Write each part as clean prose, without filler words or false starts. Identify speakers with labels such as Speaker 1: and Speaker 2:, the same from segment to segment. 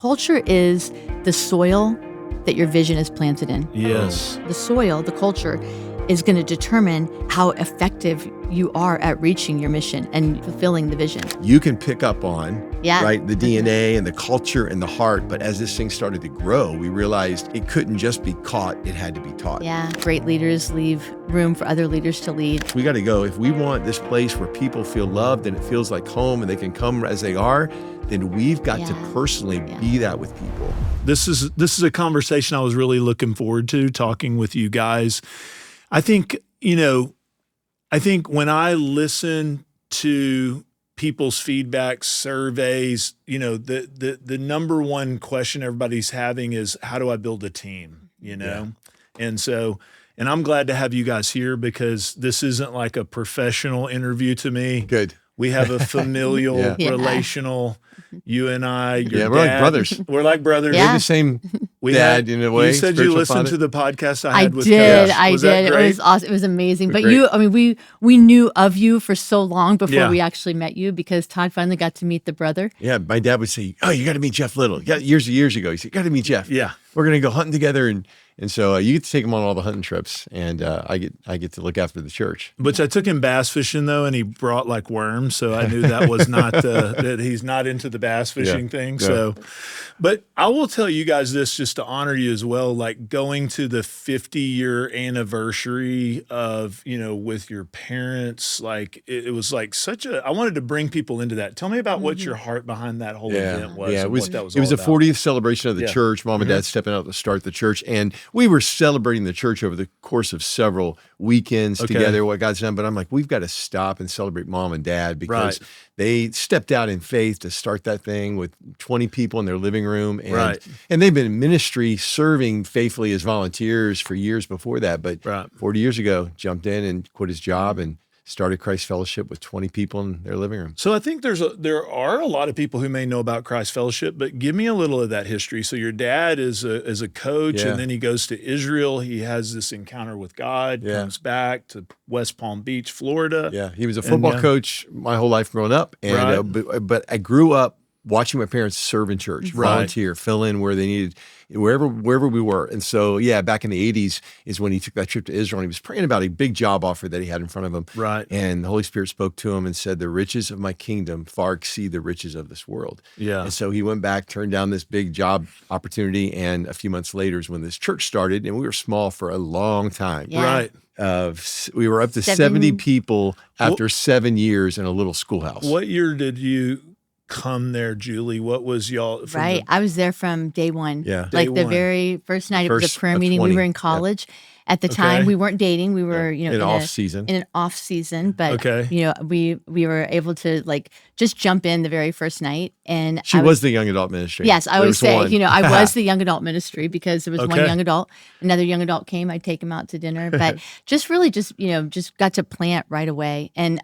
Speaker 1: Culture is the soil that your vision is planted in.
Speaker 2: Yes.
Speaker 1: The soil, the culture, is going to determine how effective you are at reaching your mission and fulfilling the vision.
Speaker 3: You can pick up on,
Speaker 1: Yeah.
Speaker 3: right, the DNA and the culture and the heart, but as this thing started to grow, we realized it couldn't just be caught, it had to be taught.
Speaker 1: Yeah. Great leaders leave room for other leaders to lead.
Speaker 3: We got to go. If we want this place where people feel loved and it feels like home and they can come as they are, then we've got to personally be that with people.
Speaker 2: This is a conversation I was really looking forward to talking with you guys. I think when I listen to people's feedback, surveys, the number one question everybody's having is, how do I build a team? And I'm glad to have you guys here because this isn't like a professional interview to me.
Speaker 3: Good.
Speaker 2: We have a familial, relational, you and I,
Speaker 3: we're like brothers.
Speaker 2: We're like brothers.
Speaker 3: We're the same dad in a way.
Speaker 2: You said you listened to the podcast I had with
Speaker 1: Coach. I
Speaker 2: Was
Speaker 1: did.
Speaker 2: That great?
Speaker 1: It was awesome. It was amazing. But
Speaker 3: great.
Speaker 1: we knew of you for so long before we actually met you because Todd finally got to meet the brother.
Speaker 3: Yeah, my dad would say, "Oh, you got to meet Jeff Little." Yeah, years ago, he said, "You got to meet Jeff."
Speaker 2: Yeah,
Speaker 3: we're gonna go hunting together, and so you get to take him on all the hunting trips, and I get to look after the church.
Speaker 2: But I took him bass fishing though, and he brought like worms, so I knew that was not that he's not into the bass fishing thing.
Speaker 3: Yeah.
Speaker 2: So, but I will tell you guys this just to honor you as well. Like going to the 50-year anniversary of with your parents, like it was like I wanted to bring people into that. Tell me about what your heart behind that whole event was.
Speaker 3: Yeah,
Speaker 2: it was
Speaker 3: a 40th celebration of the church. Mom and Dad stepping out to start the church, and we were celebrating the church over the course of several weekends together, what God's done. But I'm like, we've got to stop and celebrate Mom and Dad because they stepped out in faith to start that thing with 20 people in their living room. And they've been in ministry serving faithfully as volunteers for years before that. But 40 years ago, jumped in and quit his job and started Christ Fellowship with 20 people in their living room.
Speaker 2: So I think there are a lot of people who may know about Christ Fellowship, but give me a little of that history. So your dad is a coach, and then he goes to Israel. He has this encounter with God, comes back to West Palm Beach, Florida.
Speaker 3: Yeah, he was a football coach my whole life growing up, and but I grew up watching my parents serve in church, volunteer, fill in where they needed, wherever we were. And so, back in the 80s is when he took that trip to Israel, and he was praying about a big job offer that he had in front of him.
Speaker 2: Right.
Speaker 3: And the Holy Spirit spoke to him and said, the riches of my kingdom far exceed the riches of this world.
Speaker 2: Yeah.
Speaker 3: And so he went back, turned down this big job opportunity, and a few months later is when this church started, and we were small for a long time.
Speaker 1: Yeah.
Speaker 2: Right.
Speaker 3: We were up to 70 people after 7 years in a little schoolhouse.
Speaker 2: What year did you come there, Julie? What was y'all?
Speaker 1: I was there from day one.
Speaker 3: Yeah.
Speaker 1: The very first night of the prayer meeting.
Speaker 3: 20.
Speaker 1: We were in college. At the time, we weren't dating. We were, in
Speaker 3: an off season.
Speaker 1: In an off season, but we were able to just jump in the very first night. And
Speaker 3: she was the young adult ministry.
Speaker 1: Yes, I always say, I was the young adult ministry because there was one young adult. Another young adult came. I'd take him out to dinner, but just got to plant right away. And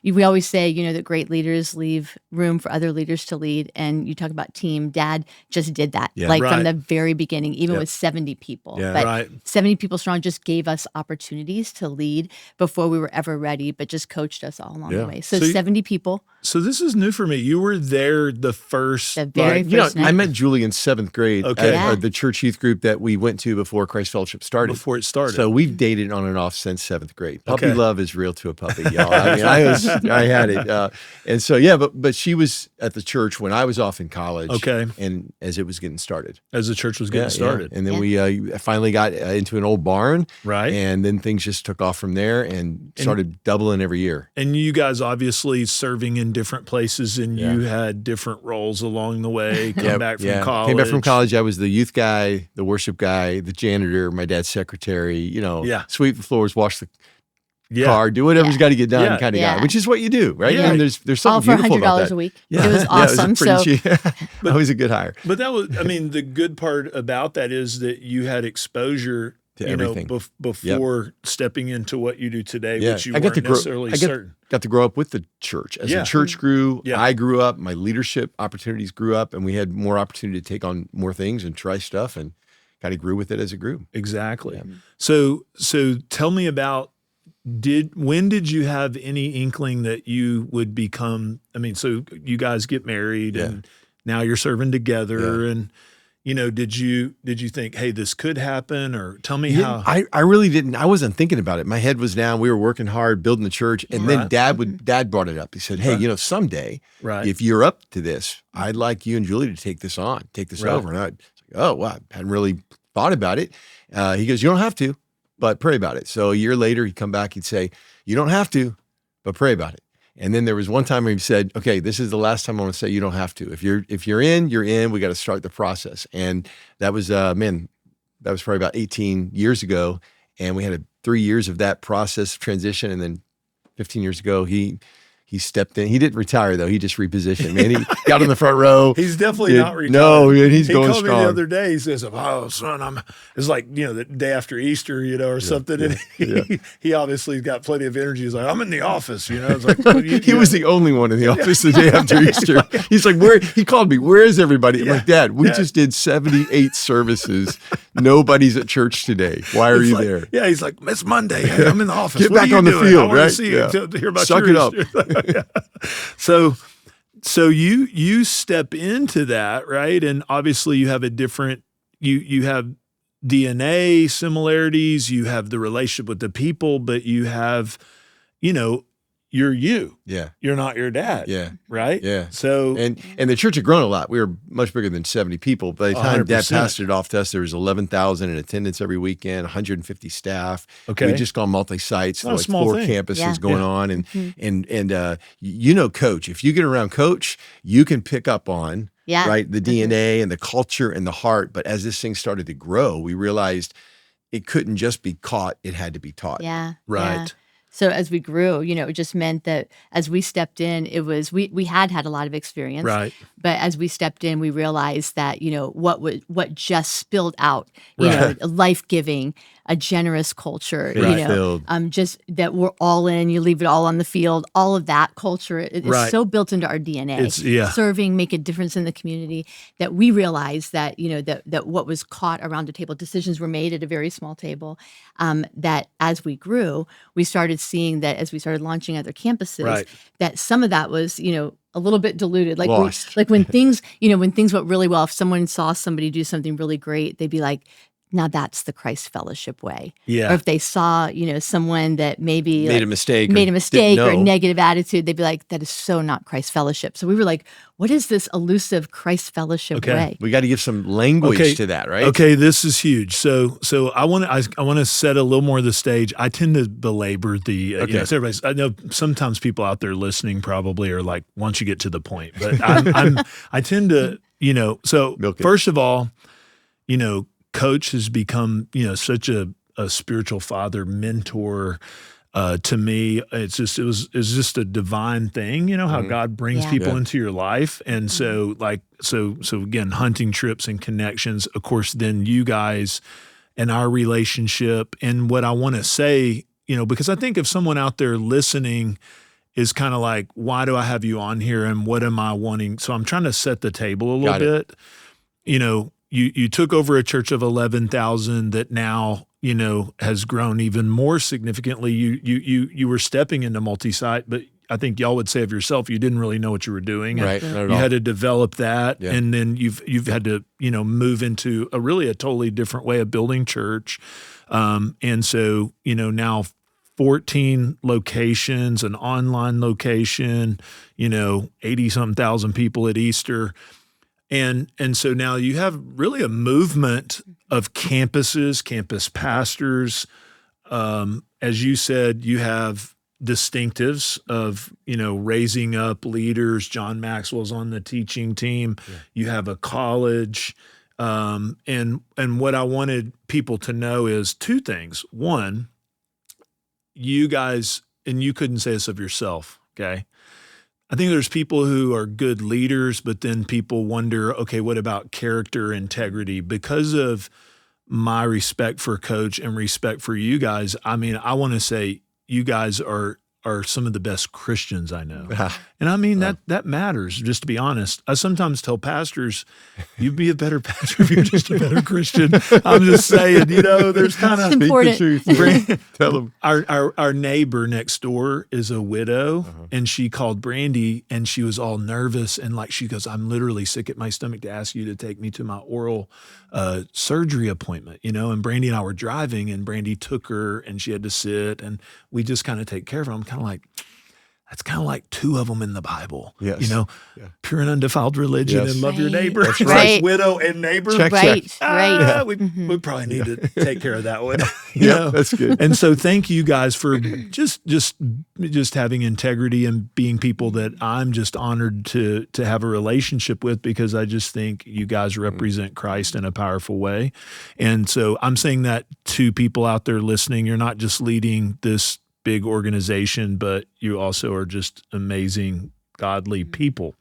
Speaker 1: we always say, that great leaders leave room for other leaders to lead. And you talk about team. Dad just did that, from the very beginning, even with 70 people.
Speaker 3: Yeah.
Speaker 1: But 70 people strong just gave us opportunities to lead before we were ever ready, but just coached us all along the way. So 70 people.
Speaker 2: So this is new for me. You were there the
Speaker 1: very first night.
Speaker 3: I met Julie in 7th grade at the church youth group that we went to before Christ Fellowship started.
Speaker 2: Before it started.
Speaker 3: So we've dated on and off since 7th grade. Puppy love is real to a puppy, y'all. I mean, I had it. And so, but she was at the church when I was off in college.
Speaker 2: Okay.
Speaker 3: And as it was getting started.
Speaker 2: As the church was getting started.
Speaker 3: And then we finally got into an old barn.
Speaker 2: Right.
Speaker 3: And then things just took off from there and started doubling every year.
Speaker 2: And you guys obviously serving in different places, and you had different roles along the way. Came back from college.
Speaker 3: Came back from college. I was the youth guy, the worship guy, the janitor, my dad's secretary, sweep the floors, wash the car, do whatever's got to get done kind of guy, which is what you do, right?
Speaker 2: Yeah.
Speaker 3: I mean, there's something
Speaker 1: all for
Speaker 3: beautiful about that.
Speaker 1: $100 a week.
Speaker 3: Yeah.
Speaker 1: It was awesome.
Speaker 3: It was pretty cheap. Always a good hire.
Speaker 2: But that was, the good part about that is that you had exposure
Speaker 3: to everything
Speaker 2: before stepping into what you do today, which you weren't necessarily certain.
Speaker 3: Got to grow up with the church. As the church grew, I grew up, my leadership opportunities grew up, and we had more opportunity to take on more things and try stuff, and kind of grew with it as it grew.
Speaker 2: Exactly. Yeah. So tell me about, when did you have any inkling that you would become, so you guys get married and now you're serving together. And, did you think, hey, this could happen, or tell me how?
Speaker 3: I really didn't. I wasn't thinking about it. My head was down. We were working hard, building the church. And then Dad brought it up. He said, hey, someday, if you're up to this, I'd like you and Julie to take this over. And I was like, oh, wow, I hadn't really thought about it. He goes, you don't have to, but pray about it. So a year later, he'd come back, he'd say, you don't have to, but pray about it. And then there was one time where he said, okay, this is the last time I want to say you don't have to. If you're in, you're in. We got to start the process. And that was, that was probably about 18 years ago. And we had 3 years of that process of transition. And then 15 years ago, he stepped in. He didn't retire, though. He just repositioned. Man, he got in the front row.
Speaker 2: He's definitely not retired.
Speaker 3: No, he's going strong.
Speaker 2: He called me the other day. He says, oh, son, it's like, the day after Easter, or something. And he obviously got plenty of energy. He's like, I'm in the office, It's like,
Speaker 3: he was the only one in the office the day after Easter. He's like, he called me, where is everybody? I'm like, Dad, we just did 78 services. Nobody's at church today. Why are you there?
Speaker 2: Yeah, he's like, it's Monday. Hey, I'm in the office.
Speaker 3: Get back on the field, right?
Speaker 2: To hear about
Speaker 3: Suck it up.
Speaker 2: So you step into that, right? And obviously you have a different, you have DNA similarities, you have the relationship with the people, but you have, you're you.
Speaker 3: Yeah.
Speaker 2: You're not your dad.
Speaker 3: Yeah.
Speaker 2: Right?
Speaker 3: Yeah.
Speaker 2: So
Speaker 3: and the church had grown a lot. We were much bigger than 70 people. By the time
Speaker 2: 100%.
Speaker 3: Dad passed it off to us, there was 11,000 in attendance every weekend, 150 staff.
Speaker 2: Okay.
Speaker 3: We'd just gone multi-sites,
Speaker 2: Not a
Speaker 3: like
Speaker 2: small
Speaker 3: 4
Speaker 2: thing.
Speaker 3: campuses going on. And Coach, if you get around Coach, you can pick up on right the DNA and the culture and the heart. But as this thing started to grow, we realized it couldn't just be caught, it had to be taught.
Speaker 1: Yeah.
Speaker 2: Right.
Speaker 1: Yeah. So as we grew, it just meant that as we stepped in, it was we had a lot of experience,
Speaker 2: right?
Speaker 1: But as we stepped in, we realized that what just spilled out, life-giving, a generous culture, just that we're all in. You leave it all on the field. All of that culture is so built into our DNA.
Speaker 2: It's
Speaker 1: serving, make a difference in the community. That we realized that that what was caught around a table, decisions were made at a very small table. That as we grew, we started seeing that as we started launching other campuses, that some of that was, a little bit diluted. Like when things, when things went really well, if someone saw somebody do something really great, they'd be like, now that's the Christ fellowship way.
Speaker 2: Yeah.
Speaker 1: Or if they saw, someone that maybe
Speaker 3: made a mistake
Speaker 1: or a negative attitude, they'd be like, that is so not Christ fellowship. So we were like, what is this elusive Christ fellowship way?
Speaker 3: We got to give some language to that, right?
Speaker 2: Okay, this is huge. So I want to set a little more of the stage. I tend to belabor the I know sometimes people out there listening probably are like, once you get to the point, but I tend to, so first of all, Coach has become, such a spiritual father, mentor to me. It's just a divine thing, how God brings people into your life. And so again, hunting trips and connections, of course, then you guys and our relationship. And what I want to say, because I think if someone out there listening is kind of like, why do I have you on here? And what am I wanting? So I'm trying to set the table a little bit, You took over a church of 11,000 that now, has grown even more significantly. You were stepping into Multisite, but I think y'all would say of yourself, you didn't really know what you were doing.
Speaker 3: Right.
Speaker 2: You had to develop that. Yeah. And then you've had to, move into a totally different way of building church. And so, now 14 locations, an online location, 80-something thousand people at Easter. And so now you have really a movement of campuses, campus pastors. As you said, you have distinctives of, raising up leaders. John Maxwell's on the teaching team. Yeah. You have a college. And what I wanted people to know is 2 things. One, you guys, and you couldn't say this of yourself, okay? I think there's people who are good leaders, but then people wonder, okay, what about character, integrity? Because of my respect for Coach and respect for you guys, I want to say you guys are some of the best Christians I know. And I mean, that matters, just to be honest. I sometimes tell pastors, you'd be a better pastor if you're just a better Christian. I'm just saying, there's kind of
Speaker 1: important.
Speaker 3: Tell them.
Speaker 2: Our neighbor next door is a widow, and she called Brandy, and she was all nervous. And like, she goes, I'm literally sick at my stomach to ask you to take me to my oral surgery appointment, and Brandy and I were driving, and Brandy took her, and she had to sit, and we just kind of take care of her. I'm kind of like, that's kind of like two of them in the Bible, pure and undefiled religion and love your neighbor.
Speaker 3: That's
Speaker 2: It's
Speaker 1: right.
Speaker 2: like widow and neighbor.
Speaker 3: Check.
Speaker 1: Right.
Speaker 2: We probably need to take care of that one.
Speaker 3: That's good.
Speaker 2: And so thank you guys for just having integrity and being people that I'm just honored to have a relationship with, because I just think you guys represent Christ in a powerful way. And so I'm saying that to people out there listening. You're not just leading this big organization, but you also are just amazing, godly people.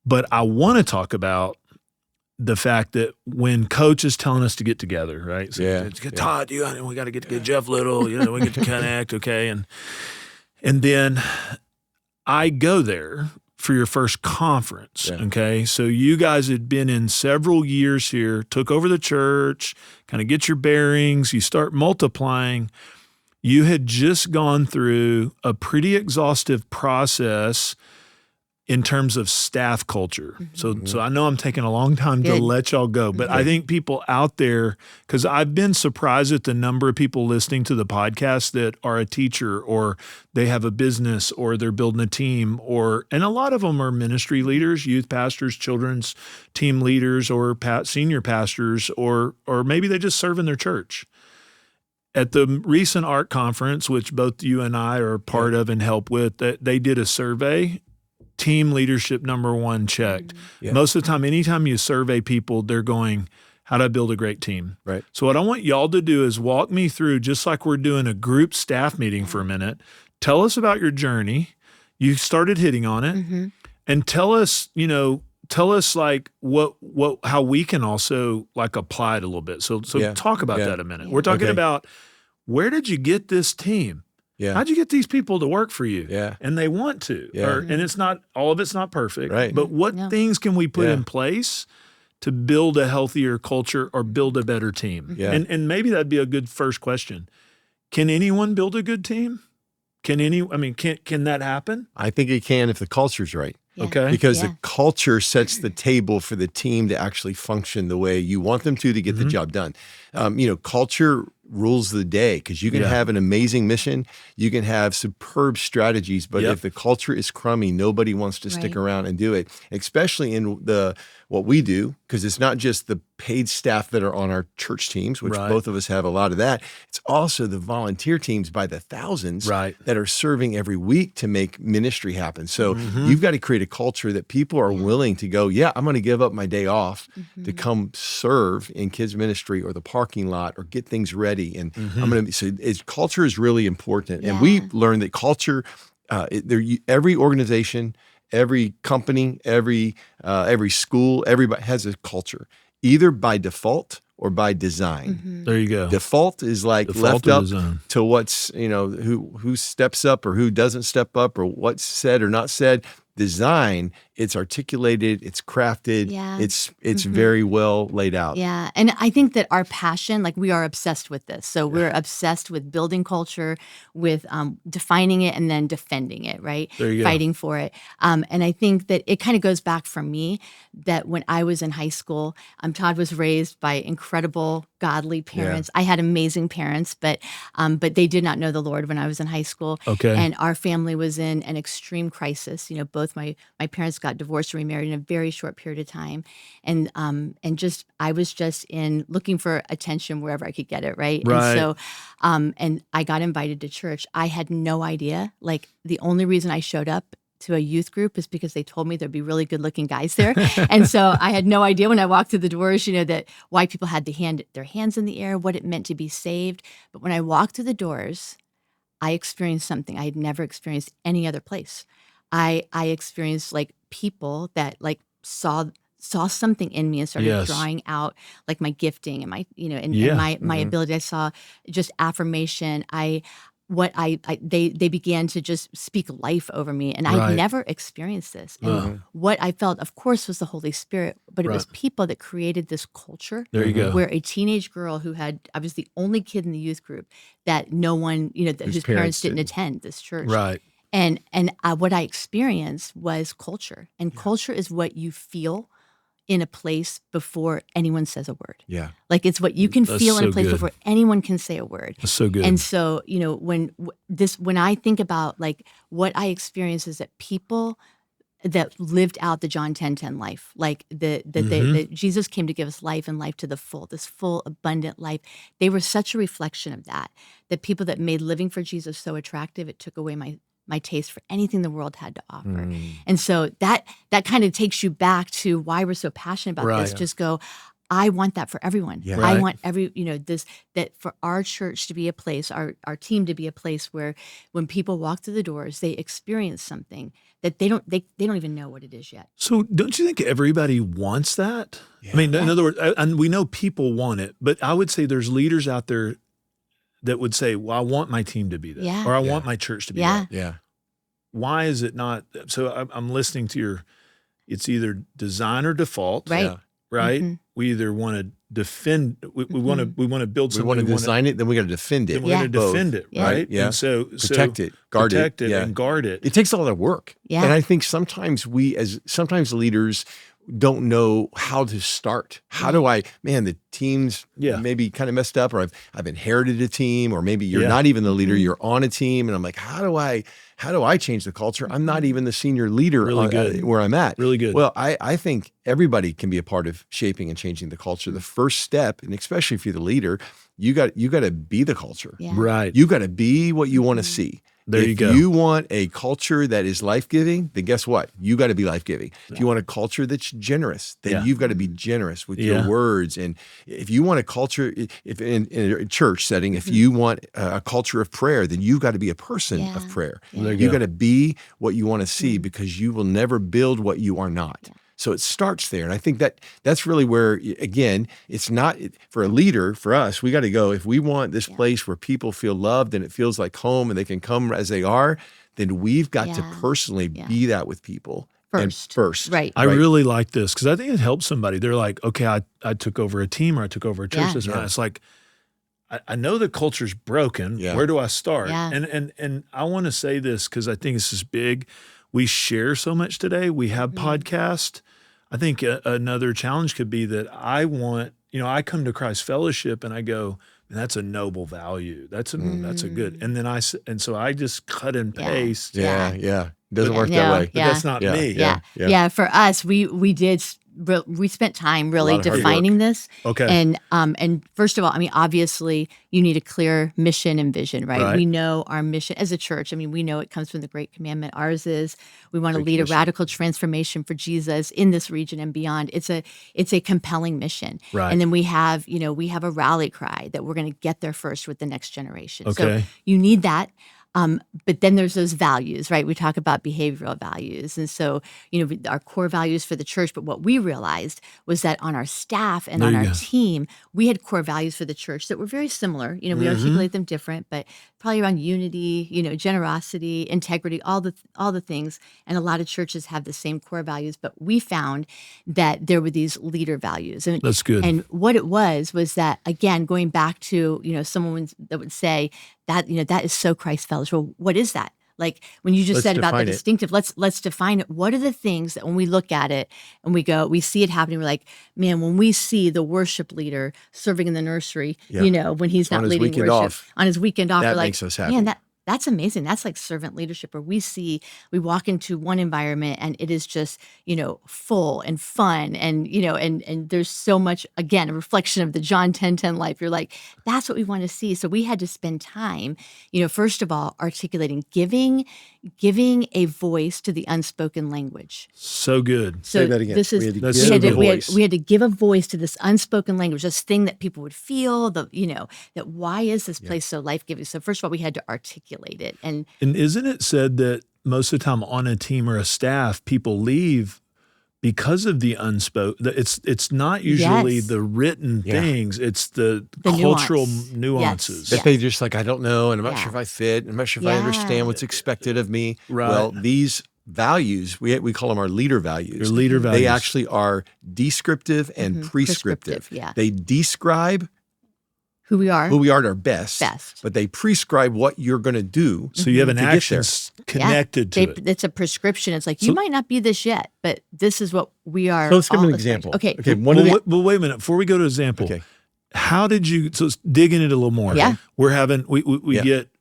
Speaker 2: But I want to talk about the fact that when Coach is telling us to get together, right? So Todd, we got to get together. Jeff Little, we get to connect, okay? And then I go there for your first conference, okay? So you guys had been in several years here, took over the church, kind of get your bearings, you start multiplying. You had just gone through a pretty exhaustive process in terms of staff culture. So I know I'm taking a long time to let y'all go, but I think people out there, because I've been surprised at the number of people listening to the podcast that are a teacher, or they have a business, or they're building a team, and a lot of them are ministry leaders, youth pastors, children's team leaders, or senior pastors, or maybe they just serve in their church. At the recent art conference, which both you and I are part of and help with, they did a survey. Team leadership #1 checked. Most of the time, anytime you survey people, they're going, how do I build a great team?
Speaker 3: Right.
Speaker 2: So what I want y'all to do is walk me through, just like we're doing a group staff meeting for a minute. Tell us about your journey. You started hitting on it. And tell us like how we can also like apply it a little bit. So talk about that a minute. We're talking about, where did you get this team? How'd you get these people to work for you? And they want to. And it's not, all of it's not perfect.
Speaker 3: Right.
Speaker 2: But what things can we put in place to build a healthier culture or build a better team? And maybe that'd be a good first question. Can anyone build a good team? Can that happen?
Speaker 3: I think it can if the culture's right.
Speaker 2: Okay.
Speaker 3: Because the culture sets the table for the team to actually function the way you want them to get the job done. Culture rules the day, because you can have an amazing mission, you can have superb strategies, but if the culture is crummy, nobody wants to stick around and do it, especially in what we do, because it's not just the paid staff that are on our church teams, which both of us have a lot of that. It's also the volunteer teams by the thousands that are serving every week to make ministry happen. So you've got to create a culture that people are willing to go, I'm going to give up my day off to come serve in kids ministry or the parking lot or get things ready. And I'm going to culture is really important. And we learned that culture, every organization, every company, every school, everybody has a culture, either by default or by design.
Speaker 2: There you go.
Speaker 3: Default is like left up to what's, who steps up or who doesn't step up, or what's said or not said. Design, it's articulated, it's crafted, it's very well laid out.
Speaker 1: Yeah, and I think that our passion, like, we are obsessed with this. So we're obsessed with building culture, with defining it and then defending it, right?
Speaker 2: There you go.
Speaker 1: Fighting for it. And I think that it kind of goes back from me, that when I was in high school, Todd was raised by incredible, godly parents. I had amazing parents, but they did not know the Lord when I was in high school.
Speaker 2: Okay.
Speaker 1: And our family was in an extreme crisis. Both my parents got divorced and remarried in a very short period of time, and I was just in looking for attention wherever I could get it, right? And so, and I got invited to church. I had no idea. Like, the only reason I showed up to a youth group is because they told me there'd be really good looking guys there. And so I had no idea when I walked through the doors, that white people had their hands in the air, what it meant to be saved. But when I walked through the doors, I experienced something I had never experienced any other place. I experienced like people that like saw something in me and started drawing out like my gifting and my, my ability. I saw just affirmation. I they began to just speak life over me, and I had never experienced this. And what I felt, of course, was the Holy Spirit, but it was people that created this culture.
Speaker 2: There you go.
Speaker 1: Where a teenage girl I was the only kid in the youth group that no one, whose parents didn't attend this church.
Speaker 2: Right.
Speaker 1: And what I experienced was culture, and culture is what you feel in a place before anyone says a word.
Speaker 3: Yeah.
Speaker 1: Like it's what you can feel in a place
Speaker 2: good.
Speaker 1: before anyone can say a word.
Speaker 2: That's so good.
Speaker 1: And so, when I think about like what I experienced is that people that lived out the John 10:10 life, like that Jesus came to give us life and life to the full, this full, abundant life. They were such a reflection of that people that made living for Jesus so attractive, it took away my taste for anything the world had to offer. And so that kind of takes you back to why we're so passionate about this. Just go, I want that for everyone.
Speaker 3: Yeah.
Speaker 1: I want that for our church to be a place, our team to be a place where when people walk through the doors, they experience something that they don't even know what it is yet.
Speaker 2: So don't you think everybody wants that? Yeah. I mean, in other words, and we know people want it, but I would say there's leaders out there that would say, well, I want my team to be that, or I want my church to be that.
Speaker 3: Yeah.
Speaker 2: Why is it not? So I'm listening to it's either design or default.
Speaker 1: Right.
Speaker 3: Yeah.
Speaker 2: Right. Mm-hmm. We either want to defend, we want to build something.
Speaker 3: We want to design it, then we got to defend it.
Speaker 2: Then we got to defend it, right?
Speaker 3: Yeah.
Speaker 2: And so
Speaker 3: protect it, guard
Speaker 2: it,
Speaker 3: yeah.
Speaker 2: and guard it.
Speaker 3: It takes a lot of work.
Speaker 1: Yeah.
Speaker 3: And I think sometimes leaders don't know how to start. How do the team's maybe kind of messed up, or I've inherited a team, or maybe you're not even the leader, you're on a team. And I'm like, how do I change the culture? I'm not even the senior leader where I'm at.
Speaker 2: Really good.
Speaker 3: Well, I think everybody can be a part of shaping and changing the culture. The first step, and especially if you're the leader, you got to be the culture.
Speaker 1: Yeah.
Speaker 2: Right.
Speaker 3: You got to be what you want to see.
Speaker 2: There you go.
Speaker 3: If you want a culture that is life-giving, then guess what? You got to be life-giving. If you want a culture that's generous, then you've got to be generous with your words. And if you want a culture, if in a church setting, if you want a culture of prayer, then you've got to be a person of prayer.
Speaker 1: Yeah.
Speaker 3: You got to be what you want to see, because you will never build what you are not. Yeah. So it starts there. And I think that's really where, again, it's not for a leader, for us, we got to go, if we want this place where people feel loved and it feels like home and they can come as they are, then we've got to personally be that with people. First.
Speaker 1: Right.
Speaker 2: I really like this because I think it helps somebody. They're like, okay, I took over a team, or I took over a church. It's like, I know the culture's broken. Yeah. Where do I start?
Speaker 1: Yeah.
Speaker 2: And I want to say this because I think this is big. We share so much today. We have podcasts. I think another challenge could be that I come to Christ Fellowship and I go, that's a noble value. That's a good. And then so I just cut and paste.
Speaker 3: Yeah. It doesn't work that way.
Speaker 2: But that's not me.
Speaker 1: Yeah. For us, we spent time really defining this.
Speaker 2: Okay.
Speaker 1: And first of all, I mean, obviously you need a clear mission and vision, right? We know our mission as a church. I mean, we know it comes from the Great Commandment. Ours is we want to lead a radical transformation for Jesus in this region and beyond. It's a compelling mission.
Speaker 2: Right.
Speaker 1: And then we have a rally cry that we're going to get there first with the next generation.
Speaker 2: Okay.
Speaker 1: So you need that. But then there's those values, right? We talk about behavioral values. And so, our core values for the church, but what we realized was that on our staff and on our team, we had core values for the church that were very similar. We articulate them different, but probably around unity, generosity, integrity, all the things. And a lot of churches have the same core values, but we found that there were these leader values. And
Speaker 2: that's good.
Speaker 1: And what it was that, again, going back to, someone that would say that, that is so Christ Fellowship. Well, what is that? Like when you just said about the distinctive, let's define it. What are the things that when we look at it and we see it happening, we're like, man, when we see the worship leader serving in the nursery, when he's not leading worship on his weekend off,
Speaker 3: that
Speaker 1: we're like,
Speaker 3: makes us happy.
Speaker 1: Man, that's amazing. That's like servant leadership, where we walk into one environment and it is just, full and fun and, and there's so much, again, a reflection of the John 10:10 life. You're like, that's what we want to see. So we had to spend time, first of all, articulating, giving a voice to the unspoken language.
Speaker 2: So good.
Speaker 1: So
Speaker 3: say that again.
Speaker 1: We had to give a voice to this unspoken language, this thing that people would feel, that why is this place so life-giving? So first of all, we had to articulate it. And
Speaker 2: isn't it said that most of the time on a team or a staff, people leave because of the unspoken, it's not usually the written things, it's the cultural nuances.
Speaker 3: That they just like, I don't know, and I'm not sure if I fit, and I'm not sure if I understand what's expected of me.
Speaker 2: Right.
Speaker 3: Well, these values, we call them our leader values.
Speaker 2: Your leader values.
Speaker 3: They actually are descriptive and prescriptive. They describe
Speaker 1: who we are
Speaker 3: at our best, but they prescribe what you're going to do.
Speaker 2: So you have an action connected to it.
Speaker 1: It's a prescription. It's like, you might not be this yet, but this is what we are.
Speaker 3: So let's give an example.
Speaker 1: Okay.
Speaker 2: Well, wait a minute. Before we go to example, how did you, so let's dig in it a little more.
Speaker 1: Yeah.
Speaker 2: We're having, we get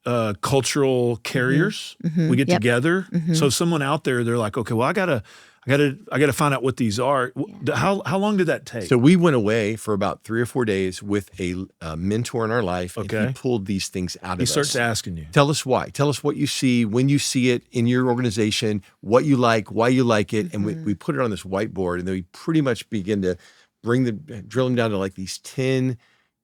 Speaker 2: cultural carriers. We get together. So someone out there, they're like, okay, well, I gotta find out what these are. How long did that take?
Speaker 3: So we went away for about 3 or 4 days with a mentor in our life.
Speaker 2: Okay.
Speaker 3: And he pulled these things out of us.
Speaker 2: He starts asking you.
Speaker 3: Tell us why. Tell us what you see, when you see it in your organization, what you like, why you like it. And we put it on this whiteboard, and then we pretty much begin to drill them down to like these 10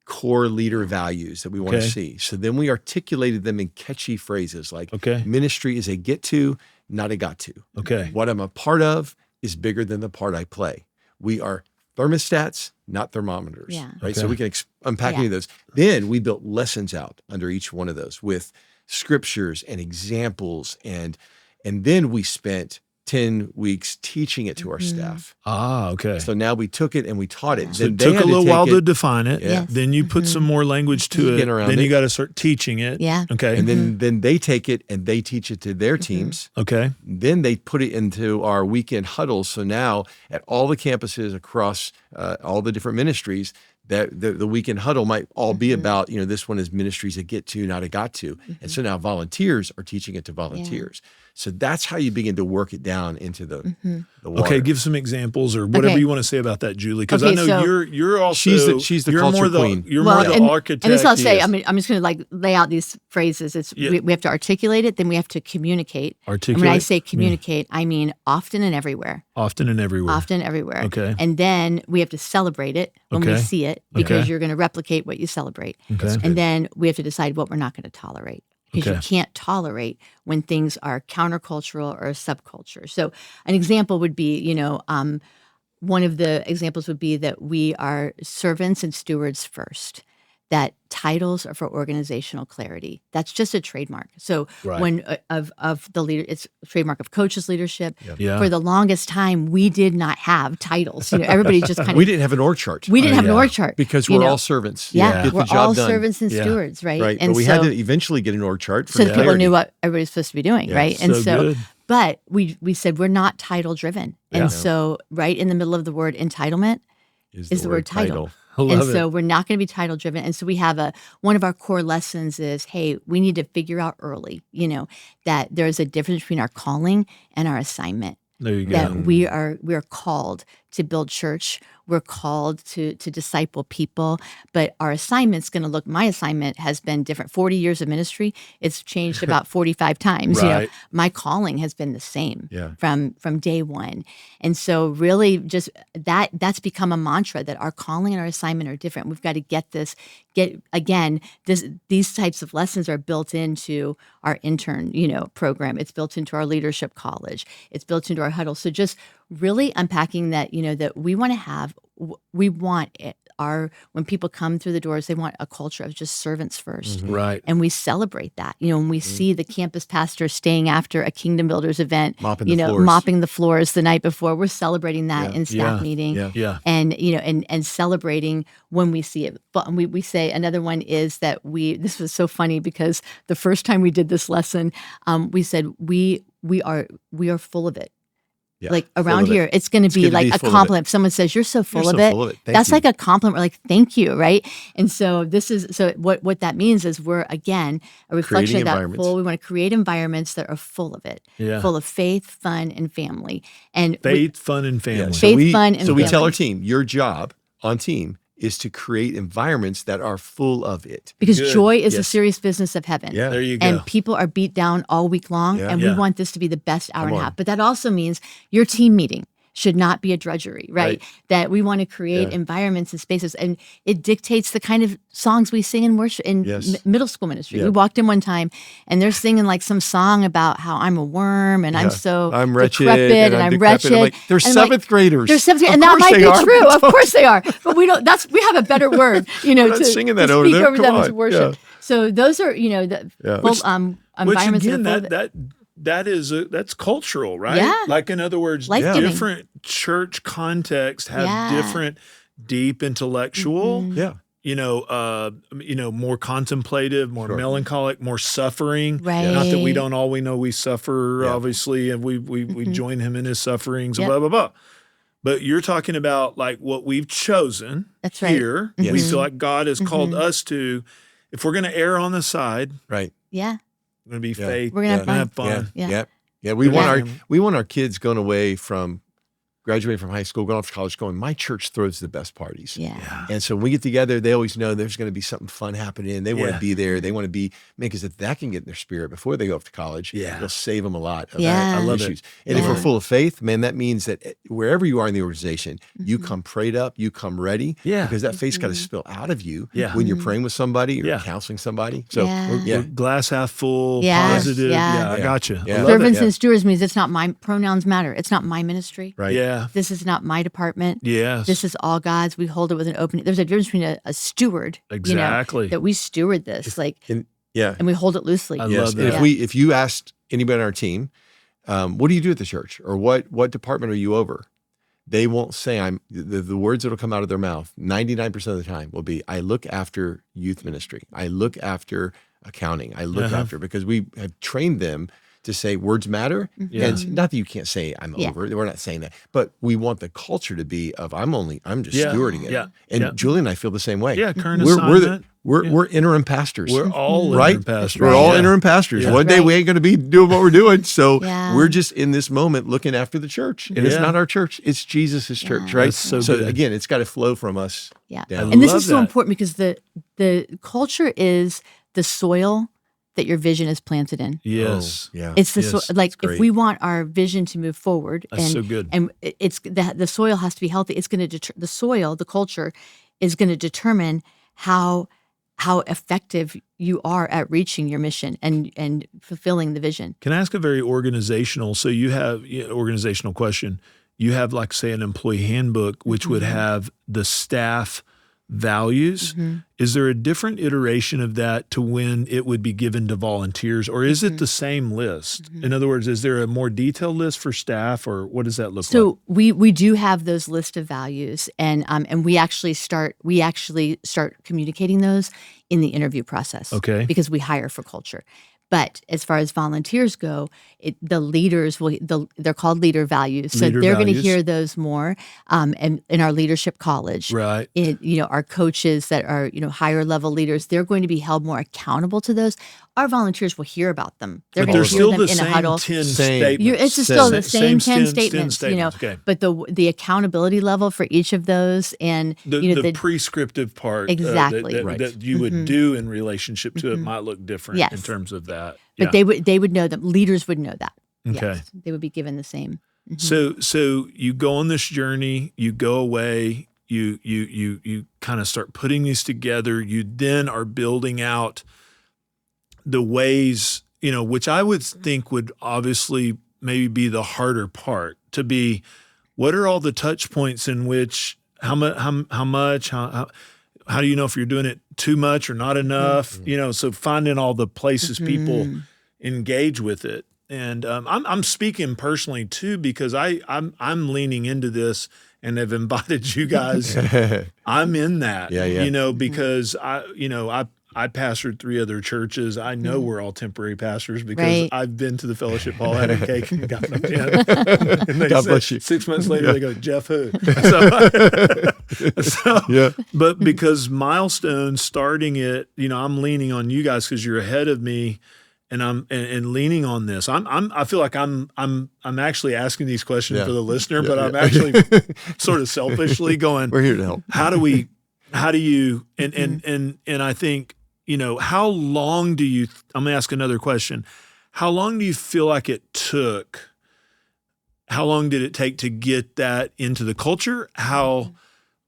Speaker 3: core leader values that we want to see. So then we articulated them in catchy phrases like ministry is a get to, not a got to.
Speaker 2: Okay.
Speaker 3: What I'm a part of is bigger than the part I play. We are thermostats, not thermometers.
Speaker 1: Yeah.
Speaker 3: Right. So we can unpack any of those. Then we built lessons out under each one of those with scriptures and examples. And then we spent 10 weeks teaching it to our staff.
Speaker 2: Okay.
Speaker 3: So now we took it and we taught it.
Speaker 2: So
Speaker 3: then
Speaker 2: it took a little while to define it.
Speaker 1: Yes.
Speaker 2: Then you put some more language to it. Then you got to start teaching it.
Speaker 1: Yeah.
Speaker 2: Okay.
Speaker 3: And then they take it and they teach it to their teams.
Speaker 2: Okay.
Speaker 3: Then they put it into our weekend huddles. So now at all the campuses across all the different ministries, that the weekend huddle might all be about, this one is ministries a get to, not a got to. And so now volunteers are teaching it to volunteers. So that's how you begin to work it down into the water.
Speaker 2: Okay, give some examples or whatever you want to say about that, Julie, because I know you're also
Speaker 3: she's the
Speaker 2: you're
Speaker 3: culture
Speaker 2: more
Speaker 3: queen.
Speaker 2: You're more the architect.
Speaker 1: And this I'll say, I'm just going to like lay out these phrases. It's we have to articulate it, then we have to communicate. And when I say communicate, I mean often and everywhere.
Speaker 2: Often and everywhere.
Speaker 1: Often everywhere.
Speaker 2: Okay.
Speaker 1: And then we have to celebrate it when we see it, because you're going to replicate what you celebrate.
Speaker 2: Okay.
Speaker 1: And then we have to decide what we're not going to tolerate. Because you can't tolerate when things are countercultural or subculture. So an example would be, one of the examples would be that we are servants and stewards first, that titles are for organizational clarity. That's just a trademark. So when of the leader, it's a trademark of coaches' leadership. For the longest time, we did not have titles. Everybody just kind of.
Speaker 3: We didn't have an org chart.
Speaker 1: We didn't have an org chart.
Speaker 3: Because we're all servants.
Speaker 1: Yeah, we're all
Speaker 3: done.
Speaker 1: servants and stewards, right?
Speaker 3: Right,
Speaker 1: and
Speaker 3: but we had to eventually get an org chart for
Speaker 1: so that people knew what everybody's supposed to be doing, right? And
Speaker 2: so
Speaker 1: but we said we're not title driven. And so right in the middle of the word entitlement is the word title. And so we're not going to be title driven. And so we have one of our core lessons is, hey, we need to figure out early, that there's a difference between our calling and our assignment.
Speaker 2: There you go.
Speaker 1: That we are called to build church. We're called to disciple people, but our assignment's going to look. My assignment has been different. 40 years of ministry, it's changed about 45 times.
Speaker 2: Right.
Speaker 1: My calling has been the same from day one, and so really just that's become a mantra that our calling and our assignment are different. We've got to get these types of lessons are built into our intern program. It's built into our leadership college. It's built into our huddle. So just really unpacking that, that we want to have, we want it, when people come through the doors, they want a culture of just servants first.
Speaker 2: Right.
Speaker 1: And we celebrate that. When we see the campus pastor staying after a Kingdom Builders event, mopping the floors the night before, we're celebrating that in staff meeting. And, and celebrating when we see it. But we say another one is that this was so funny because the first time we did this lesson, we said, we are full of it.
Speaker 3: Yeah,
Speaker 1: like around here, it's going to be like a compliment. If someone says, you're so full of it. That's like a compliment. We're like, thank you, right? And so what that means is we're, again, a reflection of that full. We want to create environments that are full of it, full of faith, fun, and family. And
Speaker 2: fun, and family.
Speaker 1: Yeah, faith, fun, and family.
Speaker 3: So we tell our team, your job on team is to create environments that are full of it.
Speaker 1: Because joy is a serious business of heaven.
Speaker 3: Yeah.
Speaker 2: There you go.
Speaker 1: And people are beat down all week long, and we want this to be the best hour and a half. But that also means your team meeting. should not be a drudgery, right? That we want to create environments and spaces, and it dictates the kind of songs we sing in worship in middle school ministry.
Speaker 3: Yeah.
Speaker 1: We walked in one time, and they're singing like some song about how I'm a worm and
Speaker 3: I'm wretched
Speaker 1: decrepit and I'm wretched.
Speaker 3: I'm like, they're seventh graders.
Speaker 1: They're seventh graders, and that might be true. Of course they are, but we don't. We have a better word,
Speaker 3: We're not
Speaker 1: to
Speaker 3: singing that
Speaker 1: to
Speaker 3: over
Speaker 1: speak
Speaker 3: them.
Speaker 1: over
Speaker 3: Come
Speaker 1: them
Speaker 3: on.
Speaker 1: to worship. So those are
Speaker 2: Which
Speaker 1: environments
Speaker 2: again,
Speaker 1: that
Speaker 2: that's cultural, right?
Speaker 1: Yeah.
Speaker 2: Like in other words,
Speaker 1: Life-giving.
Speaker 2: different church contexts have different deep intellectual, more contemplative, more melancholic, more suffering.
Speaker 1: Right.
Speaker 2: Not that we don't all we know we suffer, obviously, and we join him in his sufferings, blah, blah, blah. But you're talking about like what we've chosen here.
Speaker 3: Yes.
Speaker 2: We feel like God has called us to, if we're going to err on the side,
Speaker 3: right?
Speaker 1: Yeah.
Speaker 2: We're going to be faith.
Speaker 1: We're going to
Speaker 2: have fun.
Speaker 1: Yeah.
Speaker 3: We want our kids going away from graduating from high school, going off to college, going, my church throws the best parties.
Speaker 1: Yeah.
Speaker 3: And so when we get together, they always know there's going to be something fun happening. They want to be there. They want to be, because if that can get in their spirit before they go off to college, it'll save them a lot of
Speaker 1: I
Speaker 2: love
Speaker 3: issues.
Speaker 2: it.
Speaker 3: And if we're full of faith, man, that means that wherever you are in the organization, you come prayed up, you come ready, because that faith's got to spill out of you when you're praying with somebody or counseling somebody. So
Speaker 2: we're glass half full, positive. I got you.
Speaker 3: Yeah.
Speaker 1: Servants and stewards means it's not my pronouns matter. It's not my ministry.
Speaker 3: Right.
Speaker 2: Yeah.
Speaker 1: This is not my department.
Speaker 2: Yes.
Speaker 1: This is all God's. We hold it with an open. There's a difference between a steward,
Speaker 2: exactly,
Speaker 1: that we steward this, and we hold it loosely.
Speaker 2: I love that.
Speaker 3: And if you asked anybody on our team, what do you do at the church, or what department are you over? They won't say the words that'll come out of their mouth 99% of the time will be, I look after youth ministry. I look after accounting. I look after, because we have trained them to say words matter. And it's not that you can't say I'm over. We're not saying that. But we want the culture to be of I'm just stewarding it.
Speaker 2: Yeah.
Speaker 3: And Julie and I feel the same way.
Speaker 2: Yeah, current assignment.
Speaker 3: We're interim pastors.
Speaker 2: We're all interim pastors.
Speaker 3: We're all interim pastors. One day we ain't going to be doing what we're doing. So we're just in this moment looking after the church. And it's not our church. It's Jesus' church, right?
Speaker 2: That's so good.
Speaker 3: Again, it's got to flow from us.
Speaker 1: Yeah.
Speaker 3: down.
Speaker 1: And this is so important, because the culture is the soil that your vision is planted in.
Speaker 2: Yes.
Speaker 1: It's the if we want our vision to move forward,
Speaker 2: that's so good.
Speaker 1: And it's the soil has to be healthy. It's going to the soil, the culture is going to determine how effective you are at reaching your mission and fulfilling the vision.
Speaker 2: Can I ask a very organizational? So you have organizational question. You have, like, say, an employee handbook, which would have the staff values. Is there a different iteration of that to when it would be given to volunteers, or is it the same list? In other words, is there a more detailed list for staff, or what does that look like?
Speaker 1: So we do have those list of values, and we actually start communicating those in the interview process.
Speaker 2: Okay.
Speaker 1: Because we hire for culture. But as far as volunteers go, the leaders they're called leader values, so they're going to hear those more. And in our leadership college,
Speaker 2: right?
Speaker 1: Our coaches that are higher level leaders, they're going to be held more accountable to those. Our volunteers will hear about them. They're going to hear them in a huddle. It's still the same 10 statements.
Speaker 2: Okay.
Speaker 1: But the accountability level for each of those, and
Speaker 2: the prescriptive part
Speaker 1: exactly
Speaker 2: that you would do in relationship to it might look different in terms of that.
Speaker 1: But they would know that. Leaders would know that.
Speaker 2: Okay.
Speaker 1: Yes, they would be given the same.
Speaker 2: So you go on this journey, you go away, you kind of start putting these together. You then are building out the ways, which I would think would obviously maybe be the harder part, to be, what are all the touch points in which, how do you know if you're doing it too much or not enough? So finding all the places people engage with it. And I'm speaking personally too, because I'm leaning into this and have invited you guys. I'm in that, because I pastored 3 other churches. I know we're all temporary pastors, because I've been to the fellowship hall, had a cake, and gotten a pen. And they
Speaker 3: God
Speaker 2: said,
Speaker 3: bless you.
Speaker 2: 6 months later, they go, Jeff who? But because milestones, starting it, I'm leaning on you guys because you're ahead of me, and I'm leaning on this. I feel like I'm actually asking these questions for the listener, but I'm actually sort of selfishly going,
Speaker 3: we're here to help.
Speaker 2: How do you, and I think, how long do you, I'm going to ask another question. How long do you feel like it took how long did it take to get that into the culture? How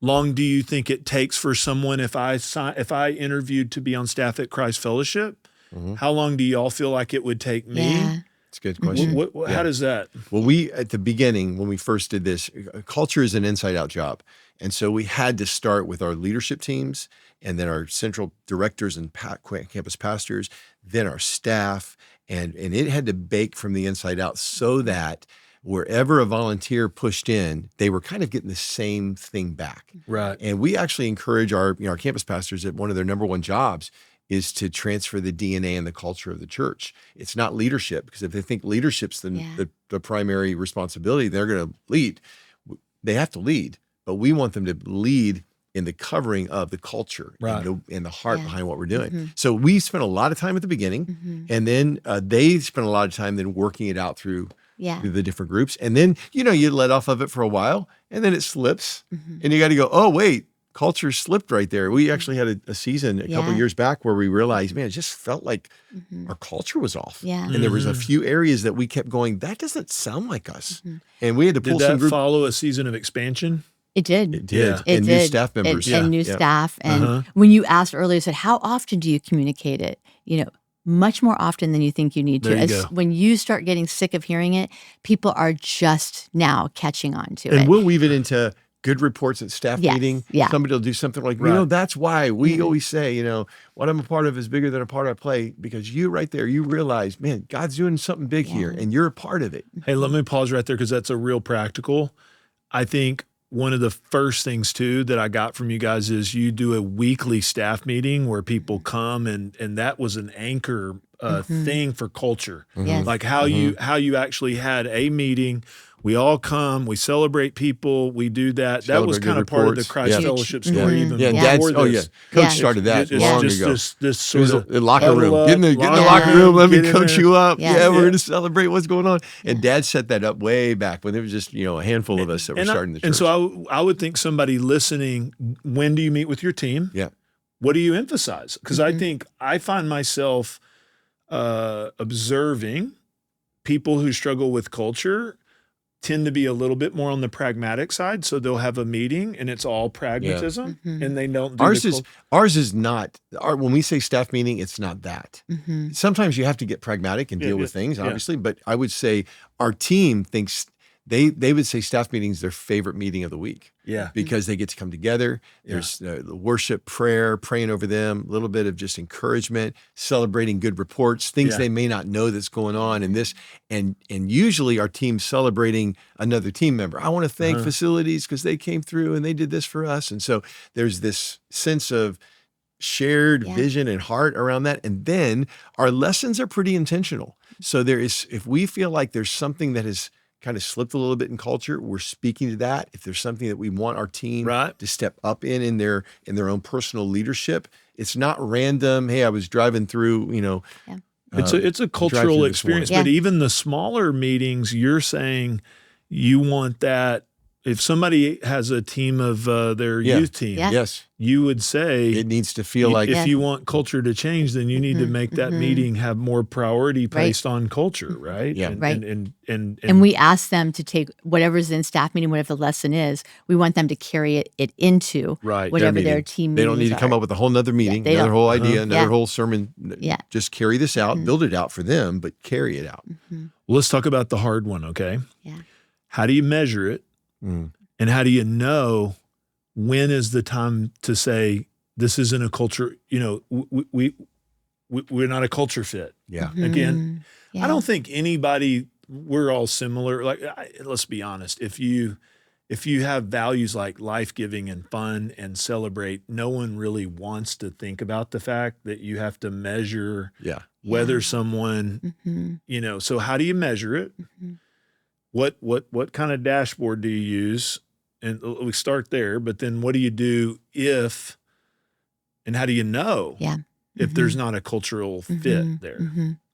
Speaker 2: long do you think it takes for someone, if I interviewed to be on staff at Christ Fellowship, how long do y'all feel like it would take me?
Speaker 1: Yeah.
Speaker 3: It's a good question.
Speaker 2: How does that?
Speaker 3: Well, at the beginning, when we first did this, culture is an inside out job. And so we had to start with our leadership teams and then our central directors and campus pastors, then our staff. And it had to bake from the inside out so that wherever a volunteer pushed in, they were kind of getting the same thing back.
Speaker 2: Right.
Speaker 3: And we actually encourage our campus pastors that one of their number one jobs is to transfer the DNA and the culture of the church. It's not leadership, because if they think leadership's the primary responsibility, they're going to lead. They have to lead, but we want them to lead in the covering of the culture and the heart behind what we're doing. So we spent a lot of time at the beginning, and then they spent a lot of time then working it out through the different groups. And then, you let off of it for a while, and then it slips, and you got to go, oh, wait, culture slipped right there. We actually had a season a couple of years back where we realized, man, it just felt like our culture was off.
Speaker 1: Yeah.
Speaker 3: And there was a few areas that we kept going, that doesn't sound like us. And we had to pull some
Speaker 2: Did that follow a season of expansion?
Speaker 1: It did.
Speaker 3: It did.
Speaker 1: It
Speaker 3: And
Speaker 1: did.
Speaker 3: new staff members.
Speaker 1: And new staff. And when you asked earlier, said, how often do you communicate it? Much more often than you think you need to.
Speaker 2: There you go.
Speaker 1: When you start getting sick of hearing it, people are just now catching on to it.
Speaker 3: And we'll weave it into good reports at staff meeting.
Speaker 1: Yeah.
Speaker 3: Somebody will do something like, that's why we always say, what I'm a part of is bigger than a part I play, because you right there, you realize, man, God's doing something big here and you're a part of it.
Speaker 2: Hey, let me pause right there, because that's a real practical. I think one of the first things too that I got from you guys is you do a weekly staff meeting where people come, and that was an anchor thing for culture.
Speaker 1: Yes.
Speaker 2: Like how you actually had a meeting. We all come, we celebrate people, we do that. That was kind of part of the Christ Fellowship story even before this.
Speaker 3: Coach started that long ago.
Speaker 2: This sort of
Speaker 3: the locker room. Get in the locker room, let me coach you up. Yeah, we're going to celebrate what's going on. And Dad set that up way back when there was just, a handful of us that were starting the church.
Speaker 2: And so I would think somebody listening, when do you meet with your team?
Speaker 3: Yeah.
Speaker 2: What do you emphasize? Because I think I find myself observing people who struggle with culture tend to be a little bit more on the pragmatic side. So they'll have a meeting and it's all pragmatism, and they don't do
Speaker 3: ours is not, when we say staff meeting, it's not that. Sometimes you have to get pragmatic and deal with things, obviously, but I would say our team thinks they would say staff meeting is their favorite meeting of the week.
Speaker 2: Yeah.
Speaker 3: Because they get to come together. There's the worship, prayer, praying over them, a little bit of just encouragement, celebrating good reports, things they may not know that's going on, and usually our team's celebrating another team member. I want to thank facilities because they came through and they did this for us. And so there's this sense of shared vision and heart around that. And then our lessons are pretty intentional. So if we feel like there's something that has kind of slipped a little bit in culture, we're speaking to that. If there's something that we want our team to step up in their own personal leadership, it's not random. Hey, I was driving through,
Speaker 2: it's a cultural experience, but even the smaller meetings, you're saying you want that. If somebody has a team of their youth team, you would say
Speaker 3: it needs to feel like,
Speaker 2: if you want culture to change, then you need to make that meeting have more priority placed on culture, right?
Speaker 3: Yeah.
Speaker 1: And we ask them to take whatever's in staff meeting, whatever the lesson is, we want them to carry it into whatever their team
Speaker 3: They don't need to come up with a whole nother meeting, another whole idea, another whole sermon. Just carry this out, build it out for them, but carry it out.
Speaker 2: Well, let's talk about the hard one, okay?
Speaker 1: Yeah.
Speaker 2: How do you measure it? And how do you know when is the time to say this isn't a culture? We're not a culture fit.
Speaker 3: Yeah.
Speaker 2: Again, I don't think anybody. We're all similar. Like, let's be honest. If you have values like life-giving and fun and celebrate, no one really wants to think about the fact that you have to measure whether someone. So how do you measure it? What kind of dashboard do you use? And we start there, but then what do you do and how do you know if there's not a cultural fit there?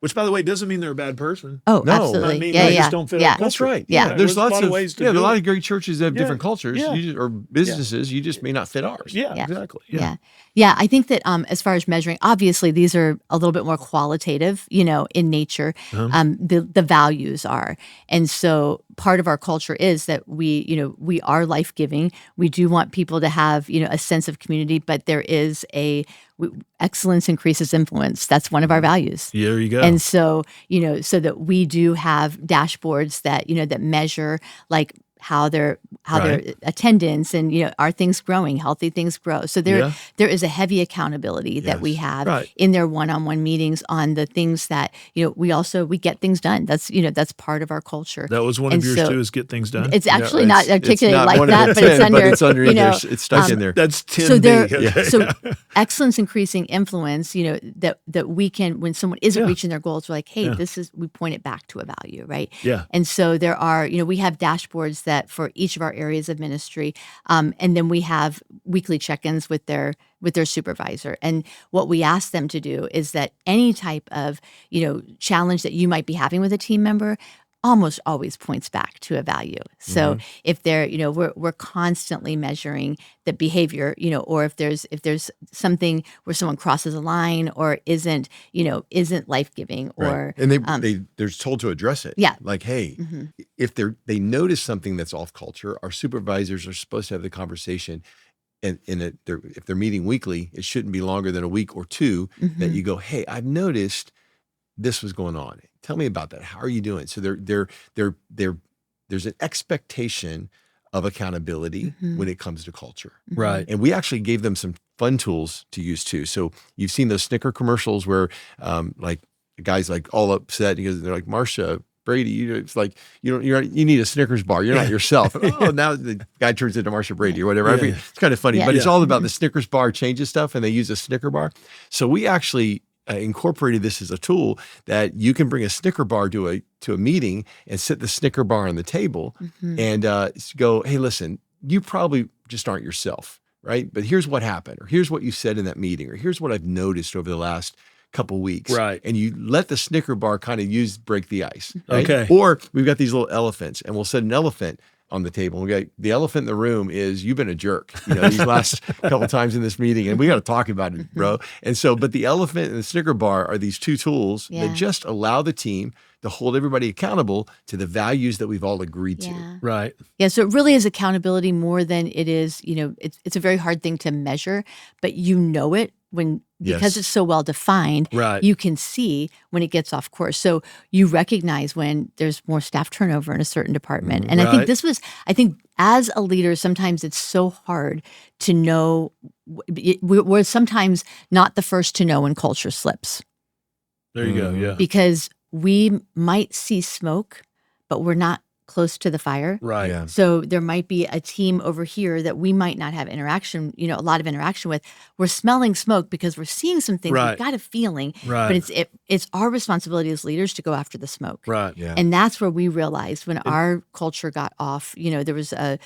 Speaker 2: Which, by the way, doesn't mean they're a bad person.
Speaker 1: Oh,
Speaker 3: No.
Speaker 1: absolutely.
Speaker 2: I mean,
Speaker 1: yeah,
Speaker 2: they
Speaker 1: yeah.
Speaker 2: just don't fit
Speaker 1: yeah.
Speaker 2: our culture.
Speaker 3: That's right.
Speaker 1: Yeah.
Speaker 3: There's lots
Speaker 2: a lot of ways to
Speaker 3: there are
Speaker 2: do
Speaker 3: a lot
Speaker 2: it.
Speaker 3: of great churches that have different cultures
Speaker 2: Yeah.
Speaker 3: or businesses. You just may not fit ours.
Speaker 2: Yeah,
Speaker 1: Yeah.
Speaker 2: exactly.
Speaker 1: Yeah. I think that as far as measuring, obviously these are a little bit more qualitative, in nature. The values are, and so part of our culture is that we are life giving. We do want people to have a sense of community, but there is excellence increases influence. That's one of our values.
Speaker 2: Yeah, there you go.
Speaker 1: And so, so that we do have dashboards that, that measure like how their attendance and, are things growing, healthy things grow. So there is a heavy accountability that we have in their one-on-one meetings on the things that, we get things done. That's part of our culture.
Speaker 2: That was one of yours too, is get things done.
Speaker 1: It's actually not articulated like
Speaker 3: one
Speaker 1: that,
Speaker 3: of the
Speaker 1: but it's
Speaker 3: 10,
Speaker 1: under,
Speaker 3: but it's under there. It's stuck in there.
Speaker 2: That's 10D.
Speaker 1: So excellence increasing influence, that we can, when someone isn't reaching their goals, we're like, hey, we point it back to a value, right?
Speaker 2: Yeah.
Speaker 1: And so there are, we have dashboards that for each of our areas of ministry, and then we have weekly check-ins with their supervisor. And what we ask them to do is that any type of, challenge that you might be having with a team member almost always points back to a value. So if they're, we're constantly measuring the behavior, or if there's something where someone crosses a line or isn't life-giving or
Speaker 3: and they're told to address it.
Speaker 1: Yeah.
Speaker 3: Like, hey, if they notice something that's off culture, our supervisors are supposed to have the conversation. And if they're meeting weekly, it shouldn't be longer than a week or two that you go, hey, I've noticed this was going on. Tell me about that. How are you doing? So there's an expectation of accountability when it comes to culture.
Speaker 2: Right.
Speaker 3: And we actually gave them some fun tools to use too. So you've seen those Snicker commercials where like the guy's like all upset because they're like, Marcia, Brady, it's like you need a Snickers bar. You're not yourself. Oh, now the guy turns into Marcia Brady or whatever. I mean, it's kind of funny, but it's all about the Snickers bar changes stuff, and they use a Snicker bar. So we actually incorporated this as a tool that you can bring a Snicker bar to a meeting and sit the Snicker bar on the table and go, hey, listen, you probably just aren't yourself, right? But here's what happened, or here's what you said in that meeting, or here's what I've noticed over the last couple weeks.
Speaker 2: Right.
Speaker 3: And you let the Snicker bar kind of break the ice. Right?
Speaker 2: Okay.
Speaker 3: Or we've got these little elephants, and we'll set an elephant on the table. We got the elephant in the room is you've been a jerk, these last couple times in this meeting, and we got to talk about it, bro. And so, but the elephant and the Snicker bar are these two tools that just allow the team to hold everybody accountable to the values that we've all agreed to.
Speaker 2: Right.
Speaker 1: Yeah. So it really is accountability more than it is, it's a very hard thing to measure, but it because it's so well defined, you can see when it gets off course. So you recognize when there's more staff turnover in a certain department. And I think as a leader, sometimes it's so hard to know. We're sometimes not the first to know when culture slips.
Speaker 2: There you go. Yeah.
Speaker 1: Because we might see smoke, but we're not close to the fire.
Speaker 2: Right.
Speaker 3: Yeah.
Speaker 1: So there might be a team over here that we might not have a lot of interaction with. We're smelling smoke because we're seeing some things. We've got a feeling.
Speaker 2: Right.
Speaker 1: But it's our responsibility as leaders to go after the smoke.
Speaker 2: Right.
Speaker 3: Yeah.
Speaker 1: And that's where we realized when our culture got off, there was a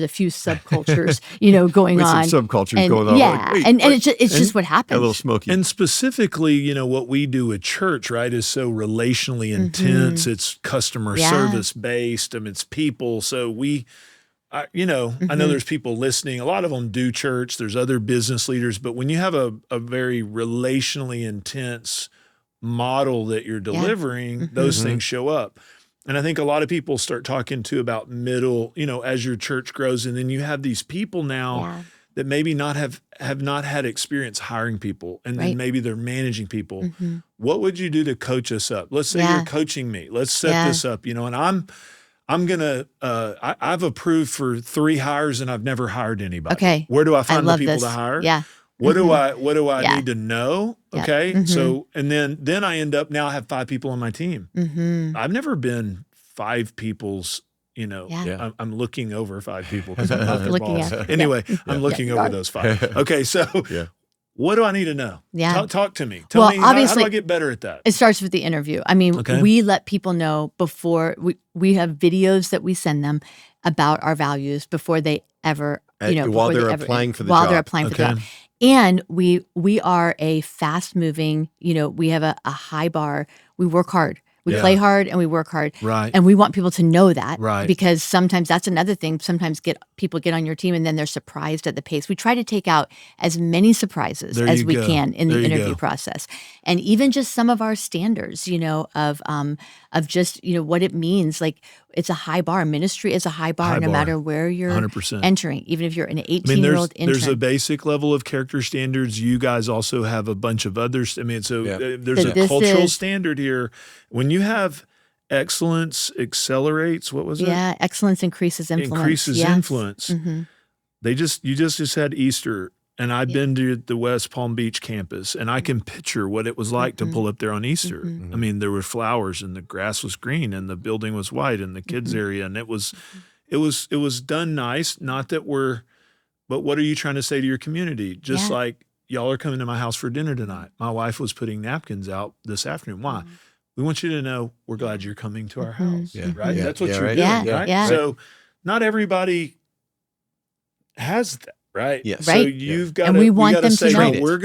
Speaker 1: few subcultures, going on.
Speaker 3: Some subcultures going on.
Speaker 1: Yeah.
Speaker 3: Like,
Speaker 1: and it's just what happens.
Speaker 3: A little smoky.
Speaker 2: And specifically, what we do at church, right, is so relationally intense. It's customer service based. It's people. So I know there's people listening. A lot of them do church. There's other business leaders. But when you have a very relationally intense model that you're delivering, those things show up. And I think a lot of people start talking too about middle, as your church grows. And then you have these people now that maybe have not had experience hiring people, and then maybe they're managing people. What would you do to coach us up? Let's say you're coaching me. Let's set this up, and I'm going to, I've approved for 3 hires and I've never hired anybody.
Speaker 1: Okay.
Speaker 2: Where do I find the people to hire?
Speaker 1: Yeah.
Speaker 2: What do I need to know? Okay. So, and then I end up now I have 5 people on my team. I've never been 5 people's, I'm looking over 5 people because I'm not their boss. Anyway, I'm looking over those 5. Okay. So what do I need to know?
Speaker 1: Yeah.
Speaker 2: Talk to me. Tell me, how do I get better at that?
Speaker 1: It starts with the interview. I mean, we let people know before we have videos that we send them about our values before they ever,
Speaker 3: while they're applying for the job.
Speaker 1: While they're applying for the job. And we are a fast moving, we have a high bar we work hard. We play hard and we work hard.
Speaker 2: Right.
Speaker 1: And we want people to know that.
Speaker 2: Right.
Speaker 1: Because sometimes that's another thing. Sometimes people get on your team and then they're surprised at the pace. We try to take out as many surprises as we can in the interview process. And even just some of our standards, of just, what it means. Like, it's a high bar. Ministry is a high bar no matter where you're
Speaker 2: 100%.
Speaker 1: entering. Even if you're an 18-year-old intern.
Speaker 2: There's a basic level of character standards. You guys also have a bunch of others. I mean, there's a cultural standard here. When you have excellence accelerates, what was it?
Speaker 1: Yeah, excellence increases influence.
Speaker 2: Increases influence. Mm-hmm. You just had Easter, and I've been to the West Palm Beach campus, and I can picture what it was like to pull up there on Easter. Mm-hmm. I mean, there were flowers, and the grass was green, and the building was white, and the kids area, and it was done nice. Not that but what are you trying to say to your community? Just like, y'all are coming to my house for dinner tonight. My wife was putting napkins out this afternoon. Why? Mm-hmm. We want you to know we're glad you're coming to our house, right? Yeah. That's what you're doing, right?
Speaker 1: Yeah.
Speaker 2: So not everybody has that, right?
Speaker 3: Yes.
Speaker 2: So you've got
Speaker 1: and we want them
Speaker 2: say,
Speaker 1: to know.
Speaker 2: no, we're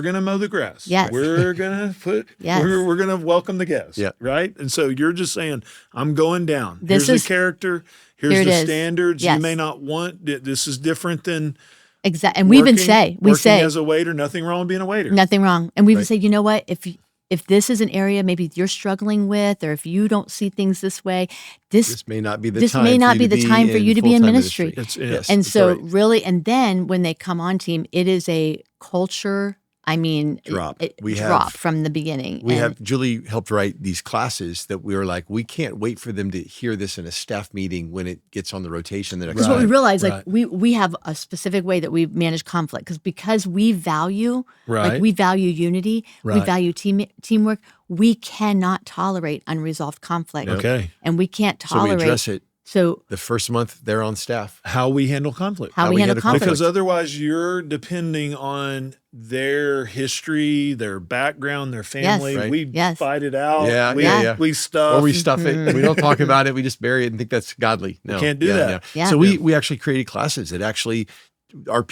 Speaker 2: gonna mow the grass.
Speaker 1: Yes.
Speaker 2: We're gonna we're gonna welcome the guests.
Speaker 3: Yeah.
Speaker 2: Right. And so you're just saying, I'm going down. Here's the character. Here's the standards.
Speaker 1: Yes.
Speaker 2: You may not want. This is different than.
Speaker 1: Exactly. And we say
Speaker 2: as a waiter, nothing wrong with being a waiter.
Speaker 1: Nothing wrong. And we would say, you know what, if this is an area maybe you're struggling with, or if you don't see things this way, this
Speaker 3: may not be the
Speaker 1: time for you to be in ministry. And so
Speaker 3: right.
Speaker 1: really, and then when they come on team, it is a culture. I mean,
Speaker 3: drop
Speaker 1: from the beginning.
Speaker 3: Julie helped write these classes that we were like, we can't wait for them to hear this in a staff meeting when it gets on the rotation the next
Speaker 1: Because
Speaker 3: time.
Speaker 1: what we realized, like we have a specific way that we manage conflict, because we value, we value unity, we value teamwork. We cannot tolerate unresolved conflict.
Speaker 2: Okay.
Speaker 1: And we can't tolerate.
Speaker 3: So we address it.
Speaker 1: So
Speaker 3: the first month they're on staff.
Speaker 2: How we handle conflict.
Speaker 1: How we handle conflict.
Speaker 2: Because otherwise you're depending on their history, their background, their family.
Speaker 3: Yes.
Speaker 2: We fight it out. We stuff.
Speaker 3: Or we stuff it. We don't talk about it. We just bury it and think that's godly. No.
Speaker 2: We can't do that.
Speaker 1: Yeah.
Speaker 3: So we actually created classes that actually our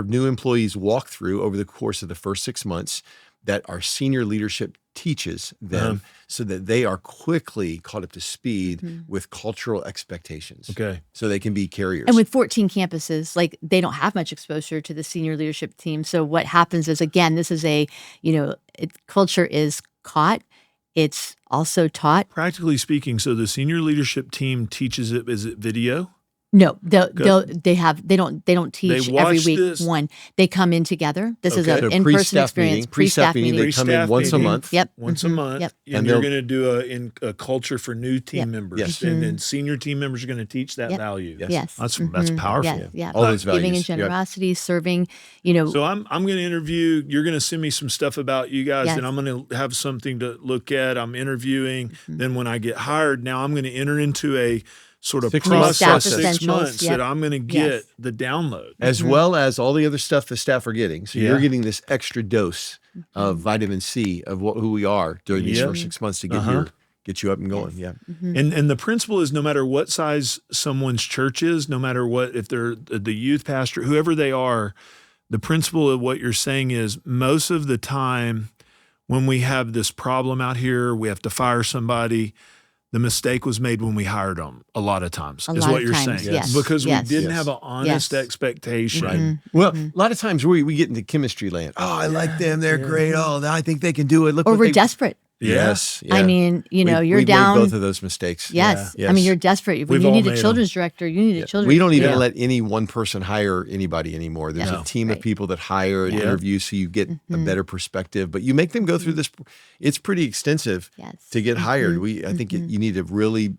Speaker 3: new employees walk through over the course of the first 6 months, that our senior leadership teaches them so that they are quickly caught up to speed with cultural expectations.
Speaker 2: Okay.
Speaker 3: So they can be carriers.
Speaker 1: And with 14 campuses, like, they don't have much exposure to the senior leadership team. So what happens is, again, this is culture is caught. It's also taught.
Speaker 2: Practically speaking, so the senior leadership team teaches it. Is it video?
Speaker 1: No, they don't teach every week.
Speaker 2: This?
Speaker 1: They come in together. This is an in-person experience.
Speaker 3: Pre-staff meeting. They come in once a month.
Speaker 1: Yep.
Speaker 2: Once a month.
Speaker 1: Yep.
Speaker 2: And you're going to do a culture for new team members.
Speaker 3: Yes.
Speaker 2: And then senior team members are going to teach that value.
Speaker 1: Yes.
Speaker 2: That's powerful.
Speaker 1: Yeah.
Speaker 3: All those values.
Speaker 1: Giving and generosity, serving,
Speaker 2: So I'm going to interview. You're going to send me some stuff about you guys, and I'm going to have something to look at. I'm interviewing. Then when I get hired, now I'm going to enter into a sort of process 6 months that I'm going to get the download.
Speaker 3: As well as all the other stuff the staff are getting. So you're getting this extra dose of vitamin C of who we are during these first 6 months to get you up and going. Yeah.
Speaker 2: And the principle is, no matter what size someone's church is, no matter what, if they're the youth pastor, whoever they are, the principle of what you're saying is, most of the time when we have this problem out here, we have to fire somebody, the mistake was made when we hired them a lot of times, is what you're saying.
Speaker 1: Yes.
Speaker 2: Because we didn't have an honest expectation.
Speaker 3: Right. Well, a lot of times we get into chemistry land. Oh, I like them. They're great. Oh, I think they can do it. Look,
Speaker 1: or we're desperate.
Speaker 3: Yes.
Speaker 1: I mean, you're
Speaker 3: we
Speaker 1: down.
Speaker 3: Made both of those mistakes.
Speaker 1: Yes. I mean, you're desperate. When you need a children's director, you need a children's director.
Speaker 3: We don't even let any one person hire anybody anymore. There's a team of people that hire and interview, so you get a better perspective. But you make them go through this. It's pretty extensive to get hired. I think you need to really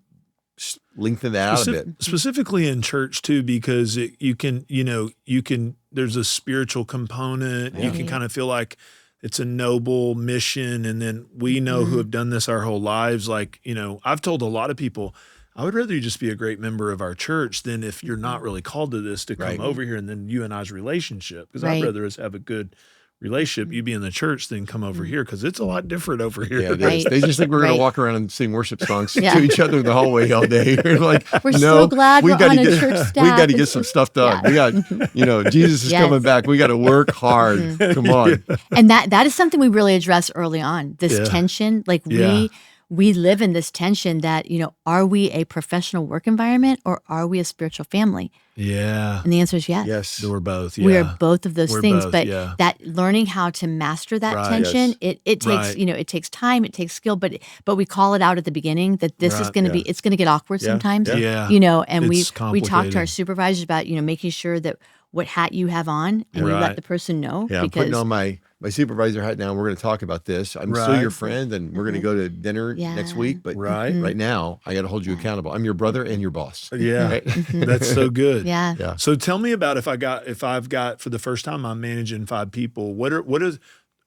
Speaker 3: lengthen that out a bit.
Speaker 2: Specifically in church too, because you can, there's a spiritual component. You can kind of feel like it's a noble mission. And then we know who have done this our whole lives. Like, I've told a lot of people, I would rather you just be a great member of our church than if you're not really called to this to come over here and then you and I's relationship. Because I'd rather us have a good relationship, you be in the church, then come over here because it's a lot different over here.
Speaker 3: Yeah,
Speaker 1: Right.
Speaker 3: they just think we're going
Speaker 1: Right.
Speaker 3: to walk around and sing worship songs
Speaker 1: Yeah.
Speaker 3: to each other in the hallway all day. We're like,
Speaker 1: We're
Speaker 3: no,
Speaker 1: so glad we're
Speaker 3: gotta
Speaker 1: on a
Speaker 3: get,
Speaker 1: church
Speaker 3: we
Speaker 1: staff.
Speaker 3: got to get some stuff done.
Speaker 1: Yeah.
Speaker 3: We got, Jesus is
Speaker 1: Yes.
Speaker 3: coming back. We got to work hard. Come on.
Speaker 1: And that is something we really address early on. This
Speaker 2: Yeah.
Speaker 1: tension, like
Speaker 2: Yeah.
Speaker 1: we live in this tension that, are we a professional work environment or are we a spiritual family?
Speaker 2: Yeah.
Speaker 1: And the answer is yes.
Speaker 3: Yes.
Speaker 2: We're both. Yeah.
Speaker 1: We are both of those
Speaker 2: We're
Speaker 1: things,
Speaker 2: both,
Speaker 1: but
Speaker 2: yeah.
Speaker 1: that learning how to master that
Speaker 2: Right.
Speaker 1: tension,
Speaker 3: Yes.
Speaker 1: it takes,
Speaker 2: Right.
Speaker 1: it takes time, it takes skill, but we call it out at the beginning that this is
Speaker 2: Right.
Speaker 1: going to
Speaker 3: Yeah.
Speaker 1: it's going to get awkward
Speaker 3: Yeah.
Speaker 1: sometimes,
Speaker 3: Yeah.
Speaker 2: Yeah.
Speaker 1: and we
Speaker 2: It's
Speaker 1: talk to our
Speaker 2: complicated.
Speaker 1: supervisors about, making sure that what hat you have on and you
Speaker 2: Right.
Speaker 1: let the person know.
Speaker 3: Yeah, I'm
Speaker 1: because
Speaker 3: putting on my supervisor hat now. We're going to talk about this. I'm still
Speaker 2: Right.
Speaker 3: your friend, and we're going to go to dinner next
Speaker 1: Yeah.
Speaker 3: week. But
Speaker 2: Right.
Speaker 3: right now, I got to hold you accountable. I'm your brother and your boss.
Speaker 2: Yeah.
Speaker 3: Right?
Speaker 2: That's so good.
Speaker 1: Yeah.
Speaker 3: Yeah.
Speaker 2: So tell me about if I've got for the first time I'm managing 5 people. What are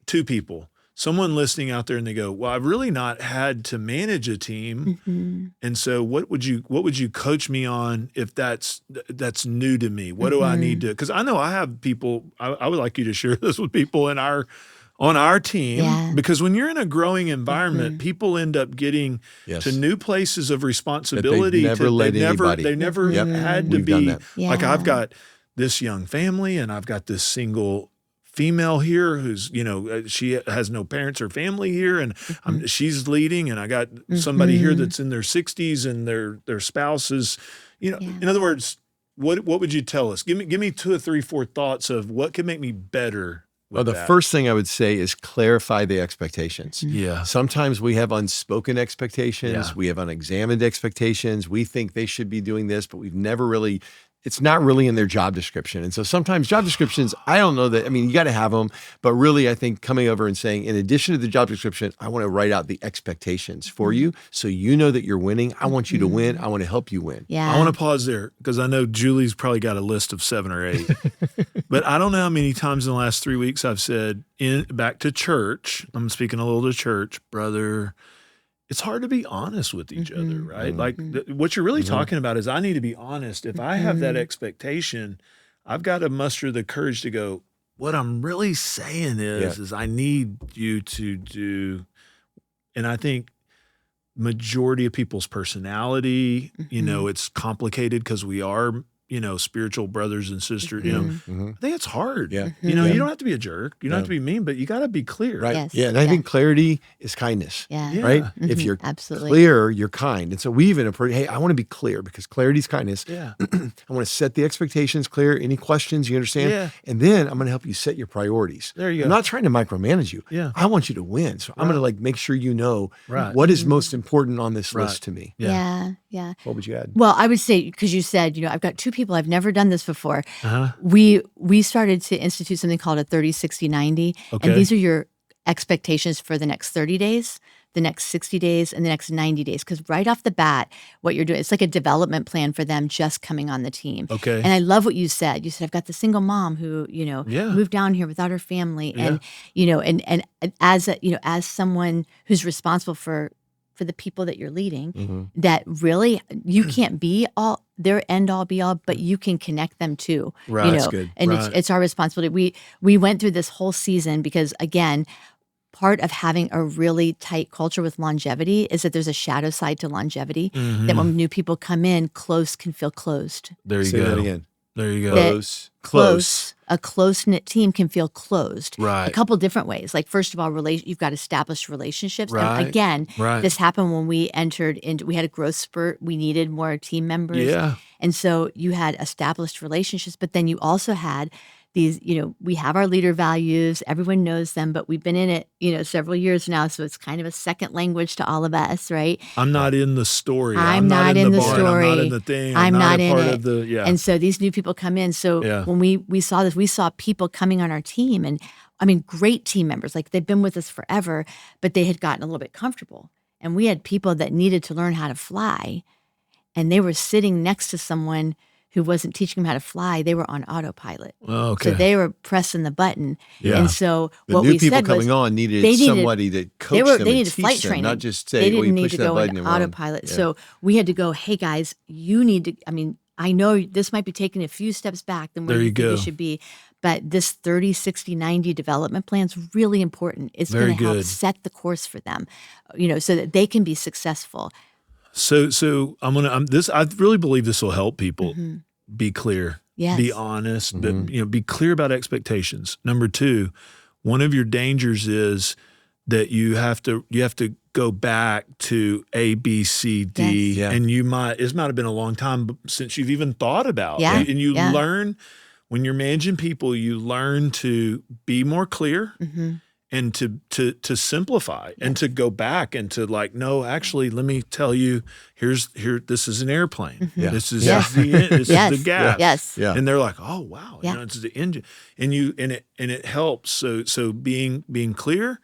Speaker 2: 2 people? Someone listening out there and they go, well, I've really not had to manage a team.
Speaker 1: Mhm.
Speaker 2: And so what would you coach me on if that's new to me? What do I need to, because I know I have people, I would like you to share this with people on our team,
Speaker 1: Yeah.
Speaker 2: because when you're in a growing environment, people end up getting
Speaker 3: Yes.
Speaker 2: to new places of responsibility.
Speaker 3: never let anybody.
Speaker 2: They never
Speaker 3: Yep.
Speaker 2: had to
Speaker 3: We've done
Speaker 2: be
Speaker 3: that.
Speaker 2: like,
Speaker 1: Yeah.
Speaker 2: I've got this young family and I've got this single female here who's, she has no parents or family here, and she's leading, and I got somebody here that's in their 60s and their spouse is,
Speaker 1: Yeah.
Speaker 2: in other words, what would you tell us? Give me 2 or 3, 4 thoughts of what can make me better with
Speaker 3: Well, the
Speaker 2: that.
Speaker 3: first thing I would say is clarify the expectations.
Speaker 2: Yeah.
Speaker 3: Sometimes we have unspoken expectations.
Speaker 2: Yeah.
Speaker 3: We have unexamined expectations. We think they should be doing this, but we've never really, it's not really in their job description. And so sometimes job descriptions, I don't know that, you got to have them, but really I think coming over and saying, in addition to the job description, I want to write out the expectations for you so you know that you're winning. I want you to win. I want to help you win.
Speaker 1: Yeah.
Speaker 2: I want to pause there because I know Julie's probably got a list of 7 or 8, but I don't know how many times in the last 3 weeks I've said back to church. I'm speaking a little to church, brother. It's hard to be honest with each other, right? Like what you're really talking about is I need to be honest. If I have that expectation, I've got to muster the courage to go, what I'm really saying is I need you to do, and I think majority of people's personality, it's complicated because we are, spiritual brothers and sisters, I think it's hard.
Speaker 3: Yeah.
Speaker 2: You don't have to be a jerk. You don't have to be mean, but you got to be clear.
Speaker 3: Right.
Speaker 1: Yes.
Speaker 3: Yeah. And I
Speaker 1: Yeah.
Speaker 3: think clarity is kindness.
Speaker 1: Yeah.
Speaker 2: Yeah.
Speaker 3: Right. If you're
Speaker 1: Absolutely.
Speaker 3: clear, you're kind. And so we even approach, hey, I want to be clear because clarity is kindness.
Speaker 2: Yeah.
Speaker 3: I want to set the expectations clear. Any questions, you understand?
Speaker 2: Yeah.
Speaker 3: And then I'm going to help you set your priorities.
Speaker 2: There you go.
Speaker 3: I'm not trying to micromanage you.
Speaker 2: Yeah.
Speaker 3: I want you to win. So I'm going to make sure you know
Speaker 2: Right.
Speaker 3: what is most important on this
Speaker 2: Right.
Speaker 3: list to me.
Speaker 1: Yeah. Yeah.
Speaker 3: What would you add?
Speaker 1: Well, I would say, because you said, I've got 2 people, I've never done this before.
Speaker 2: Uh-huh.
Speaker 1: We started to institute something called a 30, 60, 90.
Speaker 2: Okay.
Speaker 1: And these are your expectations for the next 30 days, the next 60 days, and the next 90 days. Because right off the bat, what you're doing, it's like a development plan for them just coming on the team.
Speaker 2: Okay.
Speaker 1: And I love what you said. You said, I've got the single mom who, moved down here without her family. And, and as as someone who's responsible for the people that you're leading, that really you can't be all their end all be all, but you can connect them too.
Speaker 2: Right. That's good.
Speaker 1: And
Speaker 2: Right.
Speaker 1: it's our responsibility. We went through this whole season because, again, part of having a really tight culture with longevity is that there's a shadow side to longevity. That when new people come in, close can feel closed.
Speaker 2: There you
Speaker 3: Say
Speaker 2: go.
Speaker 3: that again.
Speaker 2: There you go.
Speaker 1: That
Speaker 3: Close.
Speaker 1: A close-knit team can feel closed.
Speaker 2: Right.
Speaker 1: A couple different ways. Like, first of all, you've got established relationships.
Speaker 2: Right.
Speaker 1: And again,
Speaker 2: Right.
Speaker 1: this happened when we entered into, we had a growth spurt. We needed more team members.
Speaker 2: Yeah.
Speaker 1: And so you had established relationships, but then you also had these, we have our leader values. Everyone knows them, but we've been in it, several years now. So it's kind of a second language to all of us, right?
Speaker 2: I'm not in the story.
Speaker 1: I'm not in the
Speaker 2: barn.
Speaker 1: story.
Speaker 2: I'm not in the thing.
Speaker 1: I'm not
Speaker 2: a
Speaker 1: in
Speaker 2: part
Speaker 1: it.
Speaker 2: of the, yeah.
Speaker 1: And so these new people come in. So
Speaker 2: Yeah.
Speaker 1: when we saw this, we saw people coming on our team, and great team members, like they've been with us forever, but they had gotten a little bit comfortable. And we had people that needed to learn how to fly, and they were sitting next to someone who wasn't teaching them how to fly. They were on autopilot.
Speaker 2: Oh, okay.
Speaker 1: So they were pressing the button.
Speaker 2: Yeah.
Speaker 1: And so
Speaker 3: The
Speaker 1: what
Speaker 3: new
Speaker 1: we
Speaker 3: people
Speaker 1: said
Speaker 3: coming
Speaker 1: was,
Speaker 3: on needed
Speaker 1: they needed-
Speaker 3: somebody to coach them
Speaker 1: they
Speaker 3: and
Speaker 1: needed
Speaker 3: teach
Speaker 1: flight
Speaker 3: them,
Speaker 1: training.
Speaker 3: not just
Speaker 1: They
Speaker 3: say,
Speaker 1: didn't
Speaker 3: you
Speaker 1: need
Speaker 3: push
Speaker 1: to
Speaker 3: that
Speaker 1: go
Speaker 3: button
Speaker 1: into
Speaker 3: and run.
Speaker 1: autopilot.
Speaker 3: Yeah.
Speaker 1: So we had to go, hey guys, you need to, I know this might be taking a few steps back than where
Speaker 2: There
Speaker 1: you
Speaker 2: you
Speaker 1: think
Speaker 2: go.
Speaker 1: you should be, But this 30, 60, 90 development plan is really important. It's going to help set the course for them, so that they can be successful.
Speaker 2: So I really believe this will help people be clear, be honest, but be clear about expectations. Number 2, one of your dangers is that you have to go back to A, B, C, D, and it might have been a long time since you've even thought about it. And you learn, when you're managing people, you learn to be more clear and to simplify and to go back and to no, actually, let me tell you, this is an airplane. This is the gas. And they're like, oh wow, it's the engine. And it helps. So being clear,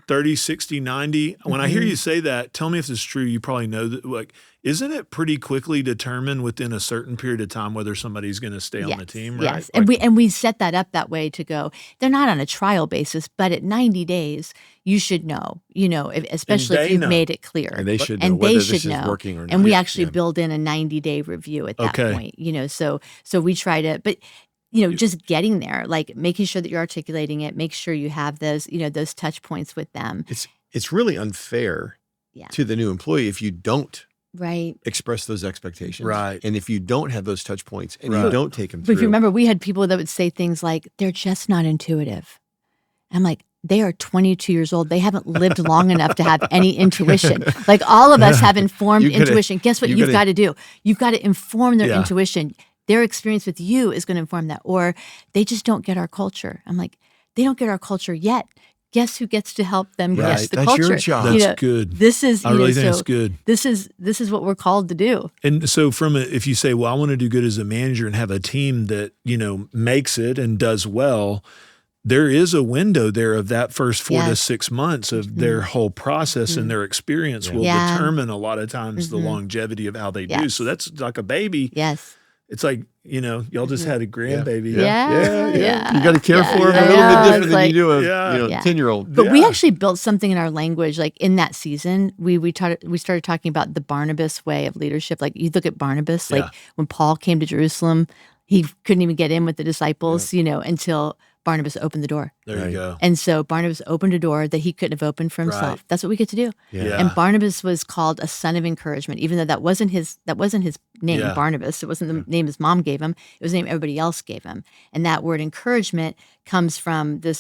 Speaker 2: 30, 60, 90. When I hear you say that, tell me if it's true. You probably know that, isn't it pretty quickly determined within a certain period of time whether somebody's going to stay on the team, right?
Speaker 1: Yes, and we set that up that way to go, they're not on a trial basis, but at 90 days, you should know, especially if you've made it clear.
Speaker 3: And they should know whether this is working or not.
Speaker 1: And we actually build in a 90-day review at that point, so we try to, but just getting there, making sure that you're articulating it, make sure you have those, those touch points with them.
Speaker 3: It's really unfair to the new employee if you don't express those expectations.
Speaker 2: Right.
Speaker 3: And if you don't have those touch points and you don't take them through.
Speaker 1: But if you remember, we had people that would say things like, they're just not intuitive. I'm like, they are 22 years old. They haven't lived long enough to have any intuition. All of us have informed intuition. Guess what you've got to do? You've got to inform their intuition. Their experience with you is going to inform that. Or they just don't get our culture. I'm like, they don't get our culture yet. Guess who gets to help them guess the culture?
Speaker 3: That's your job.
Speaker 2: That's good.
Speaker 1: This is,
Speaker 2: I really think it's good.
Speaker 1: This is what we're called to do.
Speaker 2: And so if you say, well, I want to do good as a manager and have a team that, makes it and does well, there is a window there of that first 4 to 6 months of their whole process and their experience will determine a lot of times the longevity of how they do. So that's like a baby.
Speaker 1: Yes.
Speaker 2: It's like, y'all just had a grandbaby.
Speaker 1: Yeah.
Speaker 3: You got to care for them a little bit different than you do a 10-year-old.
Speaker 1: But we actually built something in our language, in that season, we started talking about the Barnabas way of leadership. You look at Barnabas, when Paul came to Jerusalem, he couldn't even get in with the disciples, until Barnabas opened the door.
Speaker 2: There you go.
Speaker 1: And so Barnabas opened a door that he couldn't have opened for himself. That's what we get to do.
Speaker 2: Yeah.
Speaker 1: And Barnabas was called a son of encouragement, even though that wasn't his name, Barnabas. It wasn't the name his mom gave him. It was the name everybody else gave him. And that word encouragement comes from the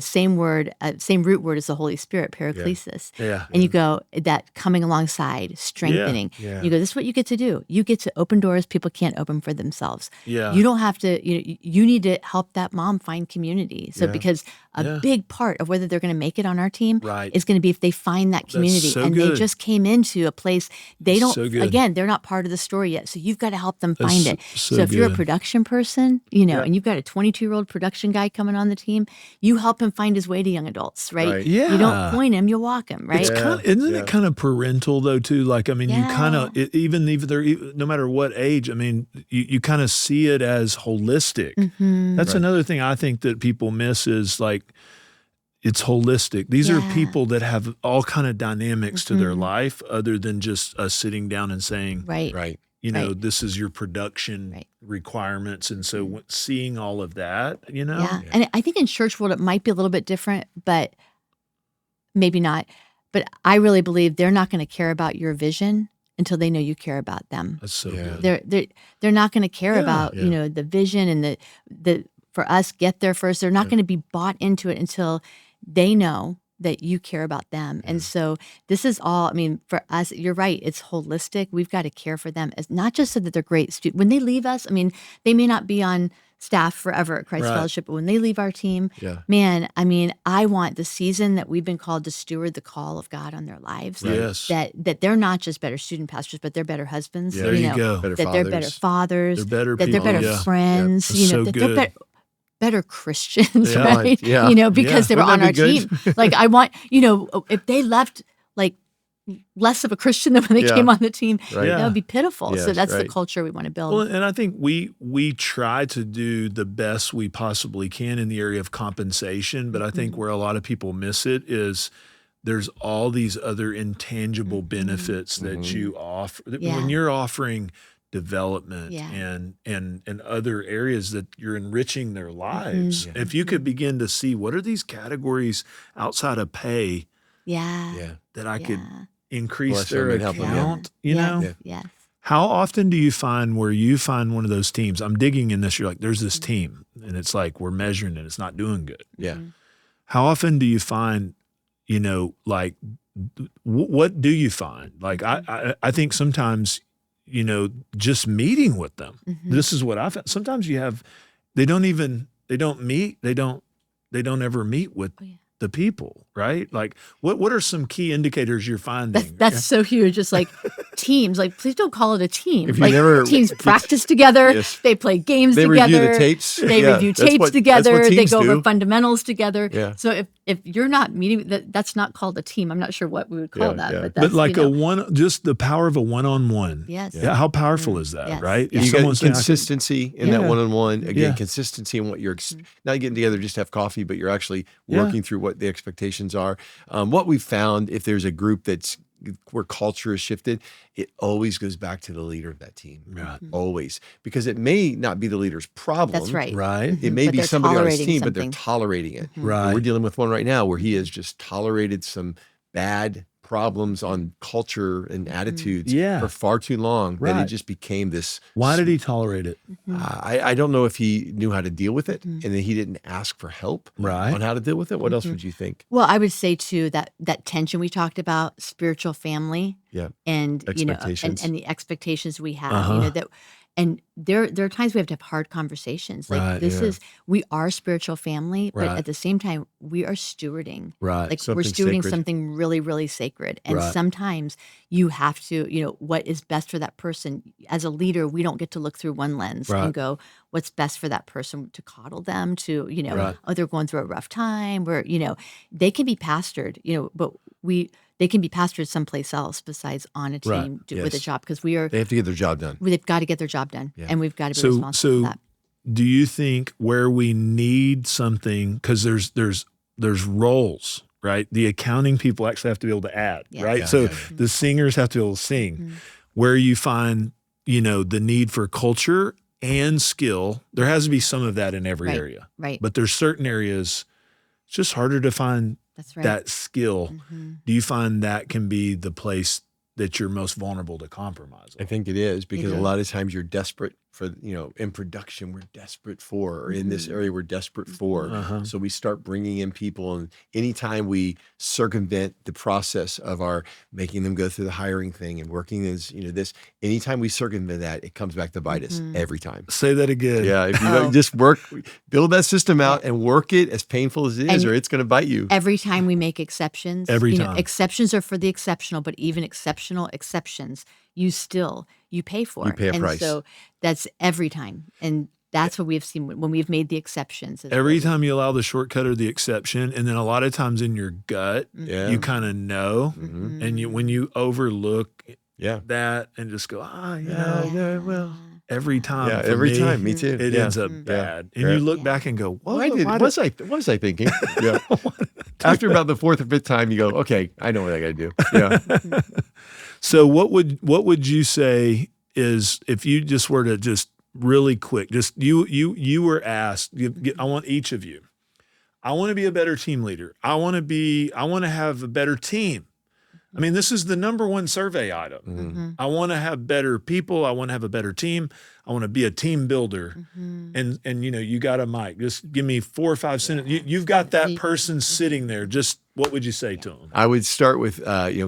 Speaker 1: same root word as the Holy Spirit, paraklesis. And you go, that coming alongside, strengthening. You go, this is what you get to do. You get to open doors people can't open for themselves. You don't have to, you need to help that mom find community. So because a big part of whether they're going to make it on our team is going to be if they find that community. They just came into a place, they don't, again, they're not part of the story yet. So you've got to help them find it. So if you're a production person, and you've got a 22-year-old production guy coming on the team, you help him find his way to young adults, right?
Speaker 2: Yeah.
Speaker 1: You don't point him, you walk him, right?
Speaker 2: Isn't it kind of parental though too? You kind of, even if they're, no matter what age, you kind of see it as holistic. That's another thing I think that people miss is it's holistic. These are people that have all kind of dynamics to their life other than just us sitting down and saying, this is your production requirements. And so seeing all of that,
Speaker 1: And I think in church world, it might be a little bit different, but maybe not. But I really believe they're not going to care about your vision until they know you care about them.
Speaker 2: That's so good.
Speaker 1: They're not going to care about, the vision and the for us, get there first. They're not going to be bought into it until they know that you care about them. And so this is all, for us, you're right. It's holistic. We've got to care for them as not just so that they're great students. When they leave us, they may not be on staff forever at Christ Fellowship, but when they leave our team, man, I want the season that we've been called to steward the call of God on their lives. That they're not just better student pastors, but they're better husbands.
Speaker 2: There you go.
Speaker 3: Better
Speaker 1: that they're better fathers.
Speaker 2: They're better
Speaker 1: that
Speaker 2: people.
Speaker 1: They're better friends.
Speaker 2: So
Speaker 1: that
Speaker 2: good.
Speaker 1: they're better Christians, right? Because they were on our team. I want, if they left less of a Christian than when they came on the team, that would be pitiful. So that's the culture we want to build.
Speaker 2: Well, and I think we try to do the best we possibly can in the area of compensation, but I think where a lot of people miss it is there's all these other intangible benefits that you offer. When you're offering development
Speaker 1: Yeah.
Speaker 2: and other areas that you're enriching their lives.
Speaker 1: Mhm.
Speaker 2: If you could begin to see what are these categories outside of pay
Speaker 1: Yeah.
Speaker 2: that I could
Speaker 1: Yeah.
Speaker 2: increase
Speaker 3: Bless
Speaker 2: their
Speaker 3: them and help them,
Speaker 2: account, you
Speaker 1: Yes.
Speaker 2: know?
Speaker 3: Yeah.
Speaker 1: Yes.
Speaker 2: How often do you find where you find one of those teams? I'm digging in this. You're like, there's this team, and it's like we're measuring it. It's not doing good.
Speaker 3: Yeah.
Speaker 1: Mhm.
Speaker 2: How often do you find, like, what do you find? Like, I think sometimes, just meeting with them.
Speaker 1: Mhm.
Speaker 2: This is what I found. Sometimes they don't meet. They don't ever meet with
Speaker 1: Oh, yeah.
Speaker 2: the people, right? Like, what are some key indicators you're finding?
Speaker 1: That's so huge. Just like teams, like please don't call it a team.
Speaker 3: If you
Speaker 1: Like
Speaker 3: never-
Speaker 1: teams practice together.
Speaker 3: Yes.
Speaker 1: They play games
Speaker 3: They
Speaker 1: together.
Speaker 3: review the tapes.
Speaker 1: They
Speaker 3: Yeah,
Speaker 1: review
Speaker 3: that's
Speaker 1: tapes
Speaker 3: what
Speaker 1: together. They
Speaker 3: teams
Speaker 1: go
Speaker 3: do.
Speaker 1: over fundamentals together.
Speaker 3: Yeah.
Speaker 1: So if you're not meeting, that's not called a team. I'm not sure what we would call
Speaker 3: Yeah,
Speaker 1: that,
Speaker 3: yeah.
Speaker 1: but that's
Speaker 2: But like just the power of a one-on-one.
Speaker 1: Yes.
Speaker 2: Yeah. How powerful is that,
Speaker 1: Yes.
Speaker 2: right?
Speaker 1: Yeah.
Speaker 2: If
Speaker 3: You got
Speaker 2: someone's saying,
Speaker 3: consistency in
Speaker 2: Yeah.
Speaker 3: that one-on-one. Again,
Speaker 2: Yeah.
Speaker 3: consistency in what you're not getting together just to have coffee, but you're actually
Speaker 2: Yeah.
Speaker 3: working through what the expectations are. What we've found, if there's a group that's where culture is shifted, it always goes back to the leader of that team.
Speaker 2: Right.
Speaker 3: Always. Because it may not be the leader's problem.
Speaker 1: That's right.
Speaker 2: right,
Speaker 3: It may
Speaker 1: But
Speaker 3: be
Speaker 1: they're
Speaker 3: somebody on his
Speaker 1: tolerating
Speaker 3: team, but they're
Speaker 1: something.
Speaker 3: tolerating it.
Speaker 2: right.
Speaker 3: And we're dealing with one right now where he has just tolerated some bad problems on culture and attitudes
Speaker 2: Yeah.
Speaker 3: for far too long that
Speaker 2: Right.
Speaker 3: it just became this.
Speaker 2: Why did he tolerate it?
Speaker 3: I don't know if he knew how to deal with it and then he didn't ask for help
Speaker 2: Right.
Speaker 3: on how to deal with it. What else would you think?
Speaker 1: Well, I would say too that tension we talked about, spiritual family,
Speaker 3: Yeah.
Speaker 1: and
Speaker 3: Expectations.
Speaker 1: and the expectations we have,
Speaker 2: Uh-huh.
Speaker 1: that, and there are times we have to have hard conversations. Like
Speaker 2: Right,
Speaker 1: this
Speaker 3: yeah.
Speaker 1: is we are spiritual family, but
Speaker 2: Right.
Speaker 1: at the same time we are stewarding.
Speaker 2: Right.
Speaker 1: Like we're
Speaker 3: Something
Speaker 1: stewarding
Speaker 3: sacred.
Speaker 1: something really, really sacred. And
Speaker 2: Right.
Speaker 1: sometimes you have to, what is best for that person. As a leader, we don't get to look through one lens
Speaker 2: Right.
Speaker 1: and go, what's best for that person, to coddle them, to,
Speaker 2: Right.
Speaker 1: oh, they're going through a rough time, where, they can be pastored, but they can be pastored someplace else besides on a team
Speaker 2: Right.
Speaker 1: with a
Speaker 3: Yes.
Speaker 1: job, because
Speaker 3: They have to get their job done.
Speaker 1: they've got to get their job done,
Speaker 3: Yeah.
Speaker 1: and we've got to be
Speaker 2: So
Speaker 1: responsible for that.
Speaker 2: do you think where we need something, because there's roles, right? The accounting people actually have to be able to add,
Speaker 1: Yeah.
Speaker 2: right?
Speaker 3: Yeah,
Speaker 2: So
Speaker 3: yeah.
Speaker 2: the singers have to be able to sing.
Speaker 1: Mhm.
Speaker 2: Where you find, the need for culture and skill, there has to be some of that in every
Speaker 1: Right.
Speaker 2: area.
Speaker 1: Right.
Speaker 2: But there's certain areas it's just harder to find
Speaker 1: That's right.
Speaker 2: that skill.
Speaker 1: Mhm.
Speaker 2: Do you find that can be the place that you're most vulnerable to compromise
Speaker 3: I
Speaker 2: on?
Speaker 3: think it is because a
Speaker 1: is.
Speaker 3: lot of times you're desperate for, in production, we're desperate for, or in this area, we're desperate for.
Speaker 2: Uh-huh.
Speaker 3: So we start bringing in people, and anytime we circumvent the process of our making them go through the hiring thing and working as, anytime we circumvent that, it comes back to bite us every time.
Speaker 2: Say that again.
Speaker 3: Yeah. If you
Speaker 1: Oh.
Speaker 3: don't just build that system out and work it as painful as it is,
Speaker 1: And
Speaker 3: or it's going to bite you.
Speaker 1: Every time we make exceptions,
Speaker 2: Every time.
Speaker 1: exceptions are for the exceptional, but even exceptional exceptions, you pay for.
Speaker 3: You pay a
Speaker 1: and
Speaker 3: price.
Speaker 1: so that's every time. And that's what we've seen when we've made the exceptions.
Speaker 2: Every time you allow the shortcut or the exception, and then a lot of times in your gut,
Speaker 3: Yeah.
Speaker 2: you kind of know,
Speaker 3: Mhm.
Speaker 2: and when you overlook
Speaker 3: Yeah.
Speaker 2: that and just go,
Speaker 3: Well,
Speaker 2: every time.
Speaker 3: yeah,
Speaker 2: for
Speaker 3: every
Speaker 2: me,
Speaker 3: time. Me too.
Speaker 2: It
Speaker 3: Yeah.
Speaker 2: ends up
Speaker 3: Yeah.
Speaker 2: bad, and
Speaker 3: Yeah.
Speaker 2: you look back and go,
Speaker 3: What
Speaker 2: why
Speaker 3: was I thinking? Yeah. After about the fourth or fifth time, you go, okay, I know what I got to do. Yeah.
Speaker 2: So what would you say is, if you just were to just really quick, just you were asked, I want each of you, I want to be a better team leader. I want to have a better team. I mean, this is the number one survey item.
Speaker 3: Mm-hmm.
Speaker 2: I want to have better people. I want to have a better team. I want to be a team builder. And you got a mic. Just give me 4 or 5 sentences. You've got that person sitting there. Just what would you say to them?
Speaker 3: I would start with,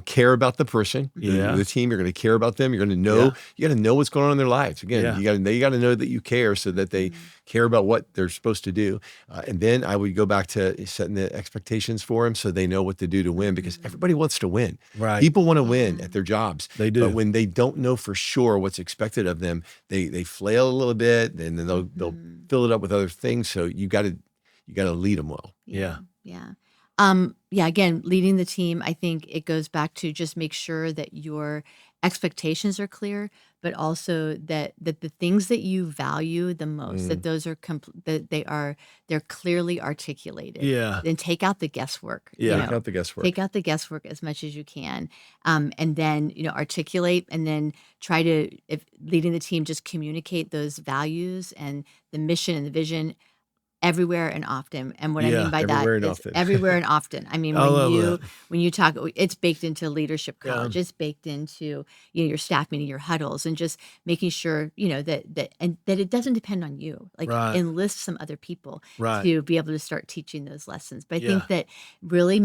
Speaker 3: care about the person,
Speaker 2: Yeah.
Speaker 3: the team. You're going to care about them. You're going to know, you got to know what's going on in their lives. Again,
Speaker 2: Yeah.
Speaker 3: you got to know that you care, so that they care about what they're supposed to do. And then I would go back to setting the expectations for them, so they know what to do to win, because everybody wants to win.
Speaker 2: Right.
Speaker 3: People want to win at their jobs.
Speaker 2: They do.
Speaker 3: But when they don't know for sure what's expected of them, they flail a little bit, and then they'll fill it up with other things. So you got to lead them well.
Speaker 2: Yeah.
Speaker 1: Yeah. Yeah, again, leading the team, I think it goes back to just make sure that your expectations are clear, but also that the things that you value the most, that those are that they're clearly articulated.
Speaker 2: Yeah.
Speaker 1: Then take out the guesswork.
Speaker 2: Yeah.
Speaker 3: Take out the guesswork.
Speaker 1: Take out the guesswork as much as you can, and then articulate, and then try to, if leading the team, just communicate those values and the mission and the vision everywhere and often. And what I mean by that
Speaker 3: everywhere and
Speaker 1: is
Speaker 3: often.
Speaker 1: everywhere and often. I mean,
Speaker 2: I love that.
Speaker 1: when you talk, it's baked into leadership
Speaker 2: Yeah.
Speaker 1: college. It's baked into your staff meeting, your huddles, and just making sure that it doesn't depend on you. Like
Speaker 2: Right.
Speaker 1: enlist some other people
Speaker 2: Right.
Speaker 1: to be able to start teaching those lessons. But I
Speaker 2: Yeah.
Speaker 1: think that really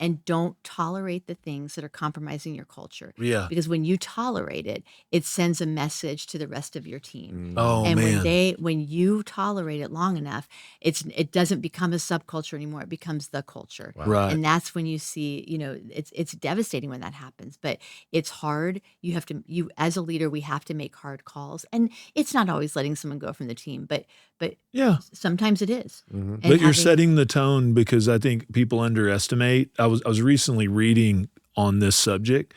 Speaker 1: and don't tolerate the things that are compromising your culture.
Speaker 2: Yeah.
Speaker 1: Because when you tolerate it, it sends a message to the rest of your team.
Speaker 2: Oh,
Speaker 1: And
Speaker 2: man.
Speaker 1: when you tolerate it long enough, it doesn't become a subculture anymore. It becomes the culture.
Speaker 3: Wow.
Speaker 2: Right.
Speaker 1: And that's when you see, it's devastating when that happens, but it's hard. You as a leader, we have to make hard calls. And it's not always letting someone go from the team, but
Speaker 2: Yeah.
Speaker 1: sometimes it is.
Speaker 3: Mhm.
Speaker 1: And
Speaker 2: But you're
Speaker 1: having-
Speaker 2: setting the tone, because I think people underestimate. I was recently reading on this subject.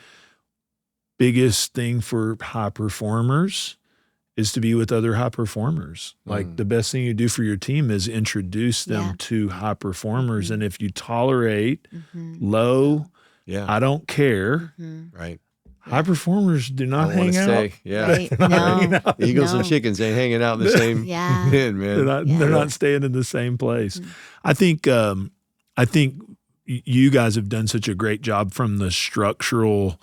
Speaker 2: Biggest thing for high performers is to be with other high performers. Like the best thing you do for your team is introduce them
Speaker 1: Yeah.
Speaker 2: to high performers. And if you tolerate
Speaker 1: Mhm.
Speaker 2: low,
Speaker 3: Yeah.
Speaker 2: I don't care.
Speaker 1: Mhm.
Speaker 3: Right.
Speaker 2: High performers do not
Speaker 3: I wanna
Speaker 2: hang out.
Speaker 3: stay. Yeah.
Speaker 1: Right? No.
Speaker 3: Eagles and
Speaker 1: No.
Speaker 3: chickens ain't hanging out in the same
Speaker 1: Yeah.
Speaker 3: pen, man.
Speaker 2: They're
Speaker 1: Yeah.
Speaker 2: not staying in the same place.
Speaker 1: Mm.
Speaker 2: I think you guys have done such a great job from the structural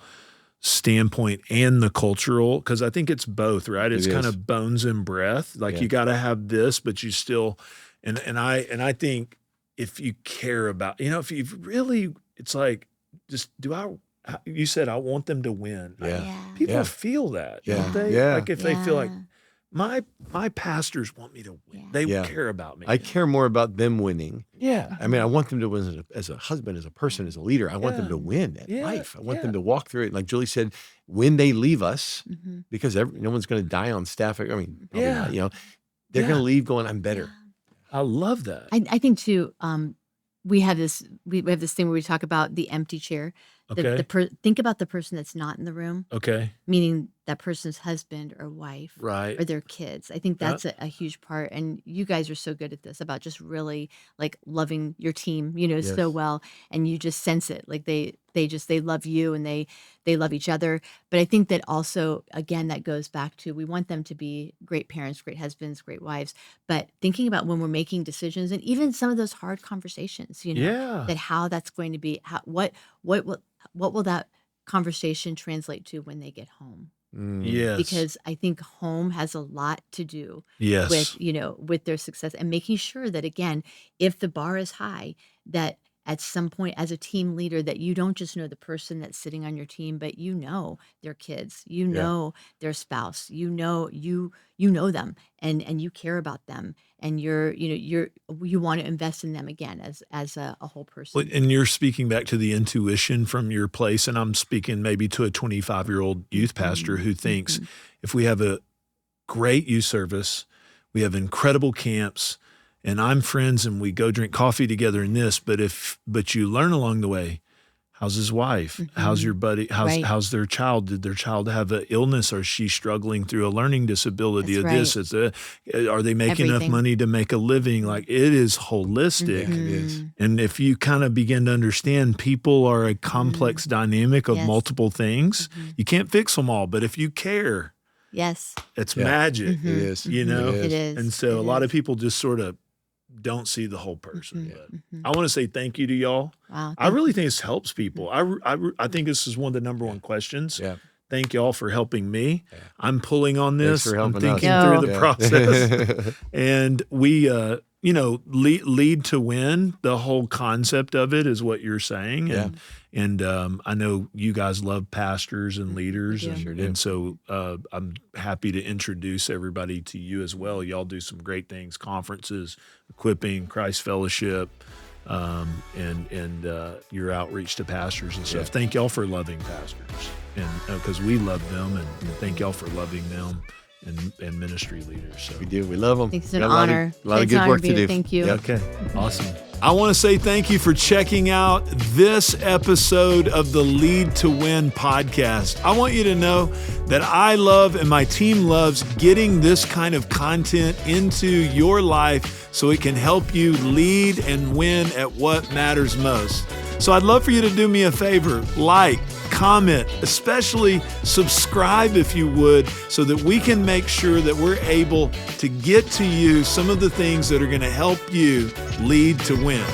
Speaker 2: standpoint and the cultural, because I think it's both, right? It's
Speaker 3: It
Speaker 2: kind
Speaker 3: is.
Speaker 2: of bones and breath. Like
Speaker 3: Yeah.
Speaker 2: you got to have this, but you still, and I think if you care about, if you really, it's like, just you said, I want them to win.
Speaker 3: Yeah.
Speaker 2: People
Speaker 3: Yeah.
Speaker 2: feel that,
Speaker 3: Yeah.
Speaker 2: don't they?
Speaker 3: Yeah.
Speaker 2: Like if they feel like
Speaker 1: Yeah.
Speaker 2: my pastors want me to win,
Speaker 1: Yeah.
Speaker 2: they
Speaker 3: Yeah.
Speaker 2: care about me.
Speaker 3: I care more about them winning.
Speaker 2: Yeah.
Speaker 3: I mean, I want them to win as a husband, as a person, as a leader. I want them
Speaker 2: Yeah.
Speaker 3: to win at
Speaker 2: Yeah.
Speaker 3: life. I want
Speaker 2: Yeah.
Speaker 3: them to walk through it. Like Julie said, when they leave us,
Speaker 1: Mhm.
Speaker 3: because no one's going to die on staff. I mean, probably
Speaker 2: Yeah.
Speaker 3: not, they're
Speaker 2: Yeah.
Speaker 3: going to leave going, I'm better.
Speaker 2: I love that.
Speaker 1: I think too. We have this thing where we talk about the empty chair.
Speaker 2: Okay.
Speaker 1: Think about the person that's not in the room,
Speaker 2: Okay.
Speaker 1: meaning that person's husband or wife
Speaker 2: Right.
Speaker 1: or their kids. I think that's a huge part. And you guys are so good at this, about just really like loving your team, so
Speaker 3: Yes.
Speaker 1: well. And you just sense it. Like they love you, and they love each other. But I think that also, again, that goes back to, we want them to be great parents, great husbands, great wives. But thinking about when we're making decisions, and even some of those hard conversations,
Speaker 2: Yeah.
Speaker 1: that how that's going to be, what will that conversation translate to when they get home?
Speaker 2: Yes.
Speaker 1: Because I think home has a lot to do
Speaker 2: yes.
Speaker 1: with their success, and making sure that, again, if the bar is high, that at some point as a team leader, that you don't just know the person that's sitting on your team, but their kids, their spouse, you know them, and you care about them, and you want to invest in them again as a whole person.
Speaker 2: Well, and you're speaking back to the intuition from your place, and I'm speaking maybe to a 25-year-old youth pastor who thinks if we have a great youth service, we have incredible camps, and I'm friends and we go drink coffee together in this, but you learn along the way, how's his wife? How's your buddy?
Speaker 1: Right.
Speaker 2: How's their child? Did their child have an illness? Or is she struggling through a learning disability?
Speaker 1: That's
Speaker 2: Or this? Are they making enough
Speaker 1: Everything.
Speaker 2: money to make a living? Like, it is holistic.
Speaker 3: Yeah, it is.
Speaker 2: And if you kind of begin to understand people are a complex dynamic of
Speaker 1: Yes.
Speaker 2: multiple things, you can't fix them all. But if you care,
Speaker 1: Yes,
Speaker 2: it's
Speaker 3: Yeah.
Speaker 2: magic.
Speaker 3: It is.
Speaker 2: You know?
Speaker 1: it is.
Speaker 2: And so
Speaker 1: It
Speaker 2: a lot of
Speaker 1: is.
Speaker 2: people just sort of don't see the whole person.
Speaker 1: Mhm.
Speaker 2: But I want to say thank you to y'all.
Speaker 1: Wow,
Speaker 2: I really think this helps people. I think this is one of the number one questions.
Speaker 3: Yeah.
Speaker 2: Thank y'all for helping me. I'm pulling on
Speaker 3: Thanks
Speaker 2: this.
Speaker 3: for
Speaker 2: I'm
Speaker 3: helping us.
Speaker 2: thinking
Speaker 1: No.
Speaker 2: through the
Speaker 3: Yeah.
Speaker 2: process. And we, lead to win. The whole concept of it is what you're saying. And I know you guys love pastors and leaders.
Speaker 1: We do.
Speaker 2: And,
Speaker 3: Sure do.
Speaker 2: and so I'm happy to introduce everybody to you as well. Y'all do some great things, conferences, equipping, Christ Fellowship, and your outreach to pastors and stuff.
Speaker 3: Yeah.
Speaker 2: Thank y'all for loving pastors, and because we love them, and thank y'all for loving them and ministry leaders. So
Speaker 3: We do. We love them.
Speaker 1: It's an honor.
Speaker 3: A lot of
Speaker 1: It's an
Speaker 3: good
Speaker 1: honor
Speaker 3: work
Speaker 1: to
Speaker 3: to
Speaker 1: be here.
Speaker 3: do.
Speaker 1: Thank you.
Speaker 3: Yep.
Speaker 2: okay, awesome. I want to say thank you for checking out this episode of the Lead to Win podcast. I want you to know that I love and my team loves getting this kind of content into your life so it can help you lead and win at what matters most. So I'd love for you to do me a favor, like, comment, especially subscribe if you would, so that we can make sure that we're able to get to you some of the things that are going to help you lead to win.